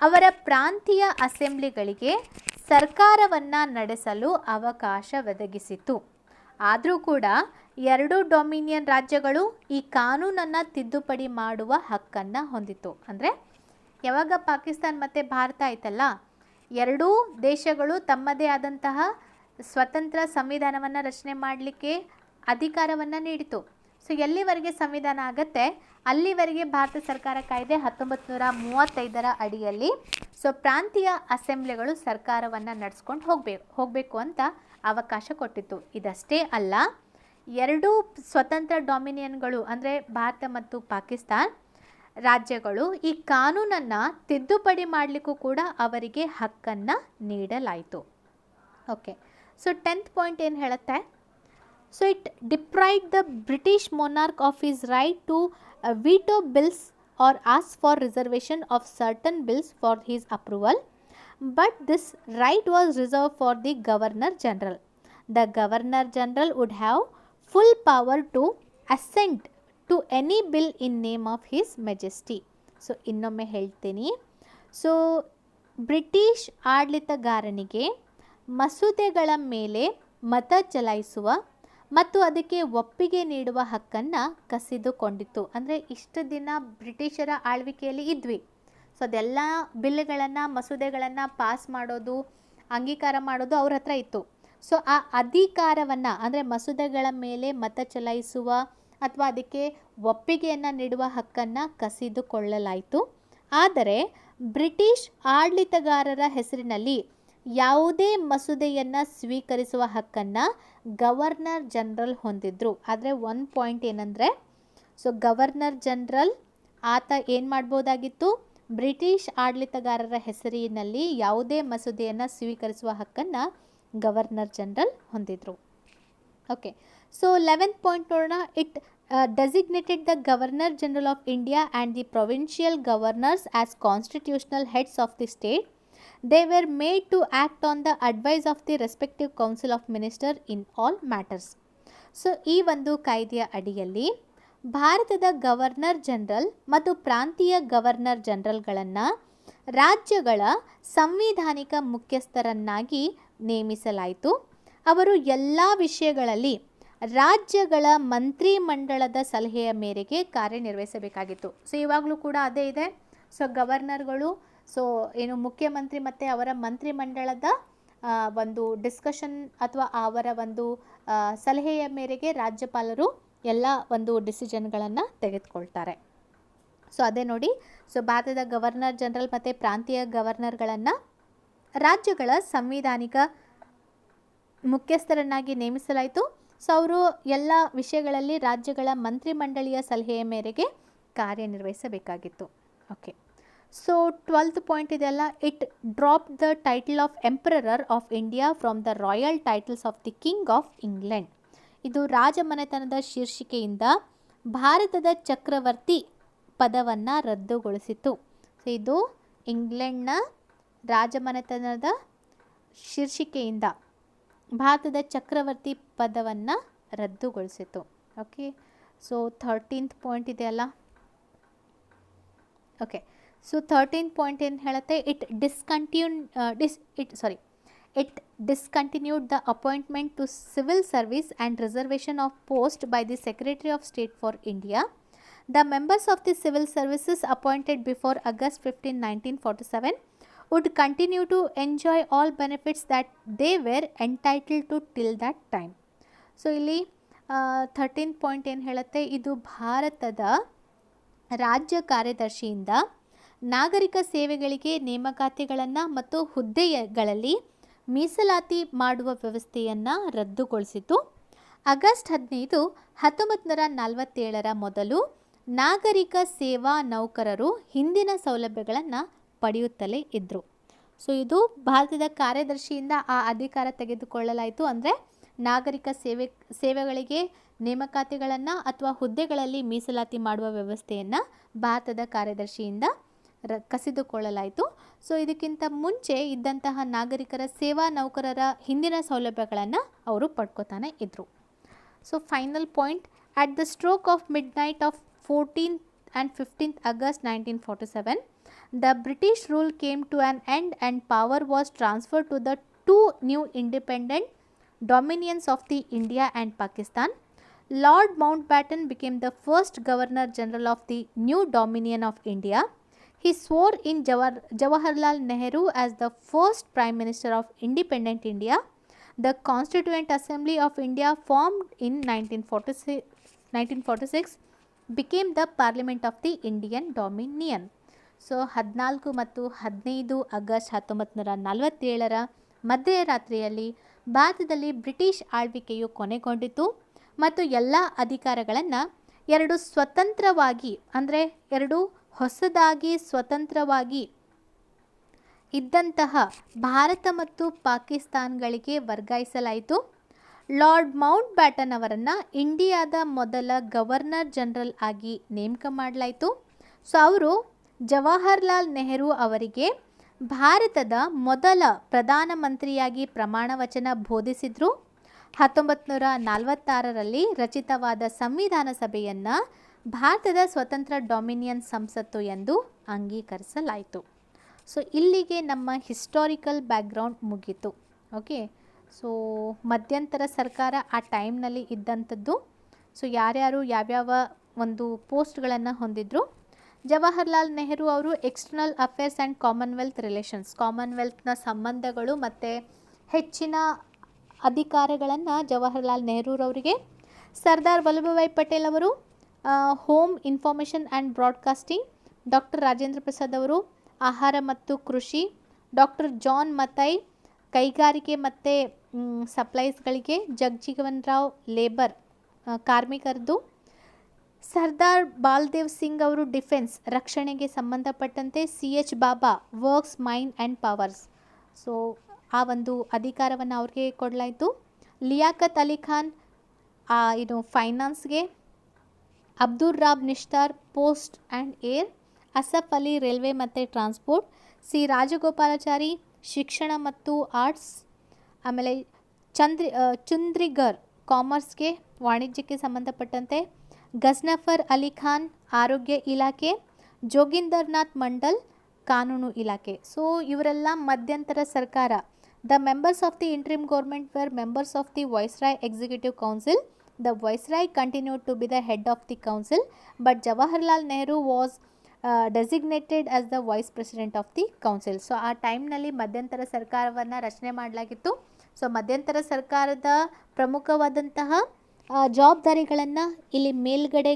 ಅವರ ಪ್ರಾಂತೀಯ ಅಸೆಂಬ್ಲಿಗಳಿಗೆ ಸರ್ಕಾರವನ್ನು ನಡೆಸಲು ಅವಕಾಶ ಒದಗಿಸಿತು. ಆದರೂ ಕೂಡ 2 ಡೊಮಿನಿಯನ್ ರಾಜ್ಯಗಳು ಈ ಕಾನೂನನ್ನು ತಿದ್ದುಪಡಿ ಮಾಡುವ ಹಕ್ಕನ್ನು ಹೊಂದಿತು. ಅಂದರೆ ಯಾವಾಗ ಪಾಕಿಸ್ತಾನ ಮತ್ತು ಭಾರತ ಆಯ್ತಲ್ಲ, ಎರಡೂ ದೇಶಗಳು ತಮ್ಮದೇ ಆದಂತಹ ಸ್ವತಂತ್ರ ಸಂವಿಧಾನವನ್ನು ರಚನೆ ಮಾಡಲಿಕ್ಕೆ ಅಧಿಕಾರವನ್ನು ನೀಡಿತು. ಸೊ ಎಲ್ಲಿವರೆಗೆ ಸಂವಿಧಾನ ಆಗುತ್ತೆ ಅಲ್ಲಿವರೆಗೆ ಭಾರತ ಸರ್ಕಾರ ಕಾಯ್ದೆ 1935ರ ಅಡಿಯಲ್ಲಿ ಸೊ ಪ್ರಾಂತೀಯ ಅಸೆಂಬ್ಲಿಗಳು ಸರ್ಕಾರವನ್ನು ನಡೆಸ್ಕೊಂಡು ಹೋಗಬೇಕು ಅಂತ ಅವಕಾಶ ಕೊಟ್ಟಿತ್ತು. ಇದಷ್ಟೇ ಅಲ್ಲ, 2 ಸ್ವತಂತ್ರ ಡೊಮಿನಿಯನ್ಗಳು ಅಂದರೆ ಭಾರತ ಮತ್ತು ಪಾಕಿಸ್ತಾನ್ ರಾಜ್ಯಗಳು ಈ ಕಾನೂನನ್ನು ತಿದ್ದುಪಡಿ ಮಾಡಲಿಕ್ಕೂ ಕೂಡ ಅವರಿಗೆ ಹಕ್ಕನ್ನು ನೀಡಲಾಯಿತು. ಓಕೆ, ಸೊ 10th ಪಾಯಿಂಟ್ ಏನು ಹೇಳುತ್ತೆ? So it deprived the British monarch of his right to veto bills or ask for reservation of certain bills for his approval, but this right was reserved for the Governor General. The Governor General would have full power to assent to any bill in name of His Majesty. So ಇನ್ನೊಮ್ಮೆ ಹೇಳ್ತೀನಿ. So British ಆಡಳಿತಗಾರನಿಗೆ ಮಸೂದೆಗಳ ಮೇಲೆ ಮತ ಚಲಾಯಿಸುವ ಮತ್ತು ಅದಕ್ಕೆ ಒಪ್ಪಿಗೆ ನೀಡುವ ಹಕ್ಕನ್ನು ಕಸಿದುಕೊಂಡಿತ್ತು. ಅಂದರೆ ಇಷ್ಟು ದಿನ ಬ್ರಿಟಿಷರ ಆಳ್ವಿಕೆಯಲ್ಲಿ ಇದ್ವಿ. ಸೊ ಅದೆಲ್ಲ ಬಿಲ್ಗಳನ್ನು ಮಸೂದೆಗಳನ್ನು ಪಾಸ್ ಮಾಡೋದು, ಅಂಗೀಕಾರ ಮಾಡೋದು ಅವ್ರ ಹತ್ರ ಇತ್ತು. ಸೊ ಆ ಅಧಿಕಾರವನ್ನು ಅಂದರೆ ಮಸೂದೆಗಳ ಮೇಲೆ ಮತ ಚಲಾಯಿಸುವ ಅಥವಾ ಅದಕ್ಕೆ ಒಪ್ಪಿಗೆಯನ್ನು ನೀಡುವ ಹಕ್ಕನ್ನು ಕಸಿದುಕೊಳ್ಳಲಾಯಿತು. ಆದರೆ ಬ್ರಿಟಿಷ್ ಆಡಳಿತಗಾರರ ಹೆಸರಿನಲ್ಲಿ ಯಾವುದೇ ಮಸೂದೆಯನ್ನು ಸ್ವೀಕರಿಸುವ ಹಕ್ಕನ್ನು ಗವರ್ನರ್ ಜನರಲ್ ಹೊಂದಿದ್ರು. ಆದರೆ ಒಂದು ಪಾಯಿಂಟ್ ಏನಂದರೆ, ಸೊ ಗವರ್ನರ್ ಜನರಲ್ ಆತ ಏನು ಮಾಡ್ಬೋದಾಗಿತ್ತು, ಬ್ರಿಟಿಷ್ ಆಡಳಿತಗಾರರ ಹೆಸರಿನಲ್ಲಿ ಯಾವುದೇ ಮಸೂದೆಯನ್ನು ಸ್ವೀಕರಿಸುವ ಹಕ್ಕನ್ನು ಗವರ್ನರ್ ಜನರಲ್ ಹೊಂದಿದ್ರು. ಓಕೆ, ಸೊ 11th ಪಾಯಿಂಟ್ ನೋಡೋಣ. It designated the governor general of India and the provincial governors as constitutional heads of the state. They were made to act on the advice of the respective council of ministers in all matters. So ಈ ಒಂದು ಕಾಯ್ದೆಯ ಅಡಿಯಲ್ಲಿ ಭಾರತದ governor general ಮತ್ತು ಪ್ರಾಂತೀಯ governor ಜನರಲ್ಗಳನ್ನು ರಾಜ್ಯಗಳ ಸಂವಿಧಾನಿಕ ಮುಖ್ಯಸ್ಥರನ್ನಾಗಿ ನೇಮಿಸಲಾಯಿತು. ಅವರು ಎಲ್ಲ ವಿಷಯಗಳಲ್ಲಿ ರಾಜ್ಯಗಳ ಮಂತ್ರಿಮಂಡಲದ ಸಲಹೆಯ ಮೇರೆಗೆ ಕಾರ್ಯನಿರ್ವಹಿಸಬೇಕಾಗಿತ್ತು. ಸೊ ಇವಾಗಲೂ ಕೂಡ ಅದೇ ಇದೆ. ಸೊ ಗವರ್ನರ್ಗಳು ಸೊ ಏನು ಮುಖ್ಯಮಂತ್ರಿ ಮತ್ತು ಅವರ ಮಂತ್ರಿಮಂಡಲದ ಒಂದು ಡಿಸ್ಕಷನ್ ಅಥವಾ ಅವರ ಒಂದು ಸಲಹೆಯ ಮೇರೆಗೆ ರಾಜ್ಯಪಾಲರು ಎಲ್ಲ ಒಂದು ಡಿಸಿಷನ್ಗಳನ್ನು ತೆಗೆದುಕೊಳ್ತಾರೆ. ಸೊ ಅದೇ ನೋಡಿ, ಸೊ ಭಾರತದ ಗವರ್ನರ್ ಜನರಲ್ ಮತ್ತು ಪ್ರಾಂತೀಯ ಗವರ್ನರ್ಗಳನ್ನು ರಾಜ್ಯಗಳ ಸಂವಿಧಾನಿಕ ಮುಖ್ಯಸ್ಥರನ್ನಾಗಿ ನೇಮಿಸಲಾಯಿತು. ಸೊ ಅವರು ಎಲ್ಲ ವಿಷಯಗಳಲ್ಲಿ ರಾಜ್ಯಗಳ ಮಂತ್ರಿಮಂಡಳಿಯ ಸಲಹೆಯ ಮೇರೆಗೆ ಕಾರ್ಯನಿರ್ವಹಿಸಬೇಕಾಗಿತ್ತು. ಓಕೆ, ಸೊ 12th ಪಾಯಿಂಟ್ ಇದೆಲ್ಲ. It drop the title of emperor of India from the royal titles of the king of England. ಇದು ರಾಜಮನೆತನದ ಶೀರ್ಷಿಕೆಯಿಂದ ಭಾರತದ ಚಕ್ರವರ್ತಿ ಪದವನ್ನು ರದ್ದುಗೊಳಿಸಿತು. ಸೊ ಇದು ಇಂಗ್ಲೆಂಡ್ನ ರಾಜಮನೆತನದ ಶೀರ್ಷಿಕೆಯಿಂದ ಭಾರತದ ಚಕ್ರವರ್ತಿ ಪದವನ್ನು ರದ್ದುಗೊಳಿಸಿತು. ಓಕೆ, ಸೊ 13th ಪಾಯಿಂಟ್ ಇದೆಯಲ್ಲ. ಓಕೆ, ಸೊ 13th ಪಾಯಿಂಟ್ ಏನು ಹೇಳುತ್ತೆ? It discontinued the appointment to civil service and reservation of post by the secretary of state for India. The members of the civil services appointed before August 15, 1947 would continue to enjoy all benefits that they were entitled to till that time. So ಇಲ್ಲಿ 13 point ಏನು ಹೇಳುತ್ತೆ, ಇದು ಭಾರತದ ರಾಜ್ಯ ಕಾರ್ಯದರ್ಶಿಯಿಂದ ನಾಗರಿಕ ಸೇವೆಗಳಿಗೆ ನೇಮಕಾತಿಗಳನ್ನು ಮತ್ತು ಹುದ್ದೆಗಳಲ್ಲಿ ಮೀಸಲಾತಿ ಮಾಡುವ ವ್ಯವಸ್ಥೆಯನ್ನು ರದ್ದುಗೊಳಿಸಿತು. ಆಗಸ್ಟ್ 15, 1947 ಮೊದಲು ನಾಗರಿಕ ಸೇವಾ ನೌಕರರು ಹಿಂದಿನ ಸೌಲಭ್ಯಗಳನ್ನು ಪಡೆಯುತ್ತಲೇ ಇದ್ದರು. ಸೊ ಇದು ಭಾರತದ ಕಾರ್ಯದರ್ಶಿಯಿಂದ ಆ ಅಧಿಕಾರ ತೆಗೆದುಕೊಳ್ಳಲಾಯಿತು. ಅಂದರೆ ನಾಗರಿಕ ಸೇವೆಗಳಿಗೆ ನೇಮಕಾತಿಗಳನ್ನು ಅಥವಾ ಹುದ್ದೆಗಳಲ್ಲಿ ಮೀಸಲಾತಿ ಮಾಡುವ ವ್ಯವಸ್ಥೆಯನ್ನು ಭಾರತದ ಕಾರ್ಯದರ್ಶಿಯಿಂದ ಕಸಿದುಕೊಳ್ಳಲಾಯಿತು. ಸೊ ಇದಕ್ಕಿಂತ ಮುಂಚೆ ಇದ್ದಂತಹ ನಾಗರಿಕರ ಸೇವಾ ನೌಕರರ ಹಿಂದಿನ ಸೌಲಭ್ಯಗಳನ್ನು ಅವರು ಪಡ್ಕೋತಾನೆ ಇದ್ದರು. So final point, at the stroke of mid knight of 14th and 15th August 1947, the British rule came to an end and power was transferred to the two new independent dominions of the India and Pakistan. Lord Mountbatten became the first Governor General of the new Dominion of India. He swore in Jawaharlal Nehru as the first Prime Minister of independent India. The Constituent Assembly of India, formed in 1946, became the Parliament of the Indian Dominion. So 14 ಮತ್ತು 15 August 1947 ಮಧ್ಯರಾತ್ರಿಯಲ್ಲಿ ಭಾರತದಲ್ಲಿ British ಆಳ್ವಿಕೆಯು ಕೊನೆಗೊಂಡಿತು ಮತ್ತು ಎಲ್ಲ ಅಧಿಕಾರಗಳನ್ನು ಎರಡು ಸ್ವತಂತ್ರವಾಗಿ, ಅಂದರೆ ಎರಡು ಹೊಸದಾಗಿ ಸ್ವತಂತ್ರವಾಗಿ ಇದ್ದಂತಹ ಭಾರತ ಮತ್ತು ಪಾಕಿಸ್ತಾನಗಳಿಗೆ ವರ್ಗಾಯಿಸಲಾಯಿತು. ಲಾರ್ಡ್ ಮೌಂಟ್ ಬ್ಯಾಟನ್ ಅವರನ್ನು ಇಂಡಿಯಾದ ಮೊದಲ ಗವರ್ನರ್ ಜನರಲ್ ಆಗಿ ನೇಮಕ ಮಾಡಲಾಯಿತು. ಸೊ ಅವರು ಜವಾಹರ್ಲಾಲ್ ನೆಹರು ಅವರಿಗೆ ಭಾರತದ ಮೊದಲ ಪ್ರಧಾನಮಂತ್ರಿಯಾಗಿ ಪ್ರಮಾಣ ವಚನ ಬೋಧಿಸಿದರು. 1946ರಲ್ಲಿ ರಚಿತವಾದ ಸಂವಿಧಾನ ಸಭೆಯನ್ನು ಭಾರತದ ಸ್ವತಂತ್ರ ಡೊಮಿನಿಯನ್ ಸಂಸತ್ತು ಎಂದು ಅಂಗೀಕರಿಸಲಾಯಿತು. ಸೊ ಇಲ್ಲಿಗೆ ನಮ್ಮ ಹಿಸ್ಟಾರಿಕಲ್ ಬ್ಯಾಕ್ಗ್ರೌಂಡ್ ಮುಗೀತು. ಓಕೆ, ಸೊ ಮಧ್ಯಂತರ ಸರ್ಕಾರ ಆ ಟೈಮ್ನಲ್ಲಿ ಇದ್ದಂಥದ್ದು. ಸೊ ಯಾರ್ಯಾರು ಯಾವ್ಯಾವ ಒಂದು ಪೋಸ್ಟ್ಗಳನ್ನು ಹೊಂದಿದ್ರು. ಜವಾಹರ್ಲಾಲ್ ನೆಹರು ಅವರು external affairs and commonwealth relations, ಕಾಮನ್ವೆಲ್ತ್ನ ಸಂಬಂಧಗಳು ಮತ್ತು ಹೆಚ್ಚಿನ ಅಧಿಕಾರಗಳನ್ನು ಜವಾಹರ್ಲಾಲ್ ನೆಹರೂರವರಿಗೆ. ಸರ್ದಾರ್ ವಲ್ಲಭಭಾಯ್ ಪಟೇಲ್ ಅವರು home information and broadcasting. Doctor Rajendra Prasad ಅವರು ಆಹಾರ ಮತ್ತು ಕೃಷಿ. ಡಾಕ್ಟರ್ ಜಾನ್ ಮಥೈ ಕೈಗಾರಿಕೆ ಮತ್ತು ಸಪ್ಲೈಸ್ಗಳಿಗೆ. ಜಗಜೀವನ್ ರಾವ್ ಲೇಬರ್, ಕಾರ್ಮಿಕರದು. ಸರ್ದಾರ್ ಬಾಲ್ದೇವ್ ಸಿಂಗ್ ಅವರು ಡಿಫೆನ್ಸ್, ರಕ್ಷಣೆಗೆ ಸಂಬಂಧಪಟ್ಟಂತೆ. CH Bhabha works, mine and powers. So ಆ ಒಂದು ಅಧಿಕಾರವನ್ನು ಅವ್ರಿಗೆ ಕೊಡಲಾಯಿತು. ಲಿಯಾಕತ್ ಅಲಿ ಖಾನ್ ಇದು ಫೈನಾನ್ಸ್ಗೆ. Abdul Rab Nishtar post and air. Asaf Ali railway ಮತ್ತು ಟ್ರಾನ್ಸ್ಪೋರ್ಟ್. C ರಾಜಗೋಪಾಲಾಚಾರಿ ಶಿಕ್ಷಣ ಮತ್ತು ಆರ್ಟ್ಸ್. ಆಮೇಲೆ ಚುಂದ್ರಿಗರ್ ಕಾಮರ್ಸ್ಗೆ, ವಾಣಿಜ್ಯಕ್ಕೆ ಸಂಬಂಧಪಟ್ಟಂತೆ. ಗಜ್ನಫರ್ ಅಲಿ ಖಾನ್ ಆರೋಗ್ಯ ಇಲಾಖೆ. ಜೋಗಿಂದರ್ನಾಥ್ ಮಂಡಲ್ ಕಾನೂನು ಇಲಾಖೆ. ಸೊ ಇವರೆಲ್ಲ ಮಧ್ಯಂತರ ಸರ್ಕಾರ. The members of the interim government were members of the viceroy executive council. The Viceroy continued to be the head of the council, but Jawaharlal Nehru was designated as the vice president of the council. So ಆ ಟೈಮ್ನಲ್ಲಿ ಮಧ್ಯಂತರ ಸರ್ಕಾರವನ್ನು ರಚನೆ ಮಾಡಲಾಗಿತ್ತು. So ಮಧ್ಯಂತರ ಸರ್ಕಾರದ ಪ್ರಮುಖವಾದಂತಹ ಜವಾಬ್ದಾರಿಗಳನ್ನು ಇಲ್ಲಿ ಮೇಲ್ಗಡೆ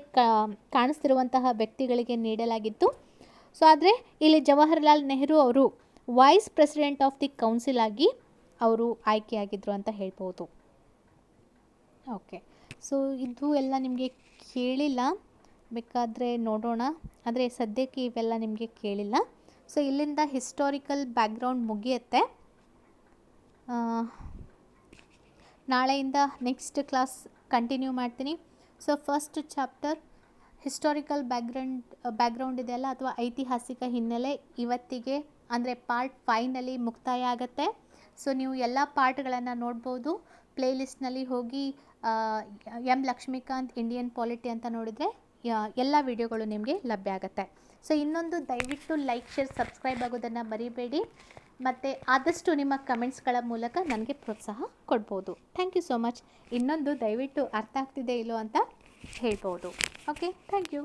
ಕಾಣಿಸ್ತಿರುವಂತಹ ವ್ಯಕ್ತಿಗಳಿಗೆ ನೀಡಲಾಗಿತ್ತು. ಸೊ ಆದರೆ ಇಲ್ಲಿ ಜವಾಹರ್ಲಾಲ್ ನೆಹರು ಅವರು vice president of the council ಆಗಿ ಅವರು ಆಯ್ಕೆಯಾಗಿದ್ದರು ಅಂತ ಹೇಳ್ಬೋದು. ಓಕೆ, ಸೊ ಇದು ಎಲ್ಲ ನಿಮಗೆ ಕೇಳಿಲ್ಲ, ಬೇಕಾದರೆ ನೋಡೋಣ. ಆದರೆ ಸದ್ಯಕ್ಕೆ ಇವೆಲ್ಲ ನಿಮಗೆ ಕೇಳಿಲ್ಲ. ಸೊ ಇಲ್ಲಿಂದ ಹಿಸ್ಟಾರಿಕಲ್ ಬ್ಯಾಕ್ಗ್ರೌಂಡ್ ಮುಗಿಯುತ್ತೆ. ನಾಳೆಯಿಂದ ನೆಕ್ಸ್ಟ್ ಕ್ಲಾಸ್ ಕಂಟಿನ್ಯೂ ಮಾಡ್ತೀನಿ. So first chapter historical background ಇದೆಯಲ್ಲ, ಅಥವಾ ಐತಿಹಾಸಿಕ ಹಿನ್ನೆಲೆ, ಇವತ್ತಿಗೆ ಅಂದರೆ ಪಾರ್ಟ್ 5ನಲ್ಲಿ ಮುಕ್ತಾಯ ಆಗುತ್ತೆ. ಸೊ ನೀವು ಎಲ್ಲ ಪಾರ್ಟ್ಗಳನ್ನು ನೋಡ್ಬೋದು. ಪ್ಲೇಲಿಸ್ಟ್ನಲ್ಲಿ ಹೋಗಿ ಎಂ ಲಕ್ಷ್ಮೀಕಾಂತ್ ಇಂಡಿಯನ್ ಪಾಲಿಟಿ ಅಂತ ನೋಡಿದರೆ ಎಲ್ಲ ವಿಡಿಯೋಗಳು ನಿಮಗೆ ಲಭ್ಯ ಆಗುತ್ತೆ. ಸೊ ಇನ್ನೊಂದು, ದಯವಿಟ್ಟು ಲೈಕ್, ಶೇರ್, ಸಬ್ಸ್ಕ್ರೈಬ್ ಆಗೋದನ್ನು ಮರಿಬೇಡಿ. ಮತ್ತು ಆದಷ್ಟು ನಿಮ್ಮ ಕಮೆಂಟ್ಸ್ಗಳ ಮೂಲಕ ನನಗೆ ಪ್ರೋತ್ಸಾಹ ಕೊಡ್ಬೋದು. Thank you so much. ಇನ್ನೊಂದು, ದಯವಿಟ್ಟು ಅರ್ಥ ಆಗ್ತಿದೆ ಇಲ್ಲೋ ಅಂತ ಹೇಳ್ಬೋದು. Okay, thank you.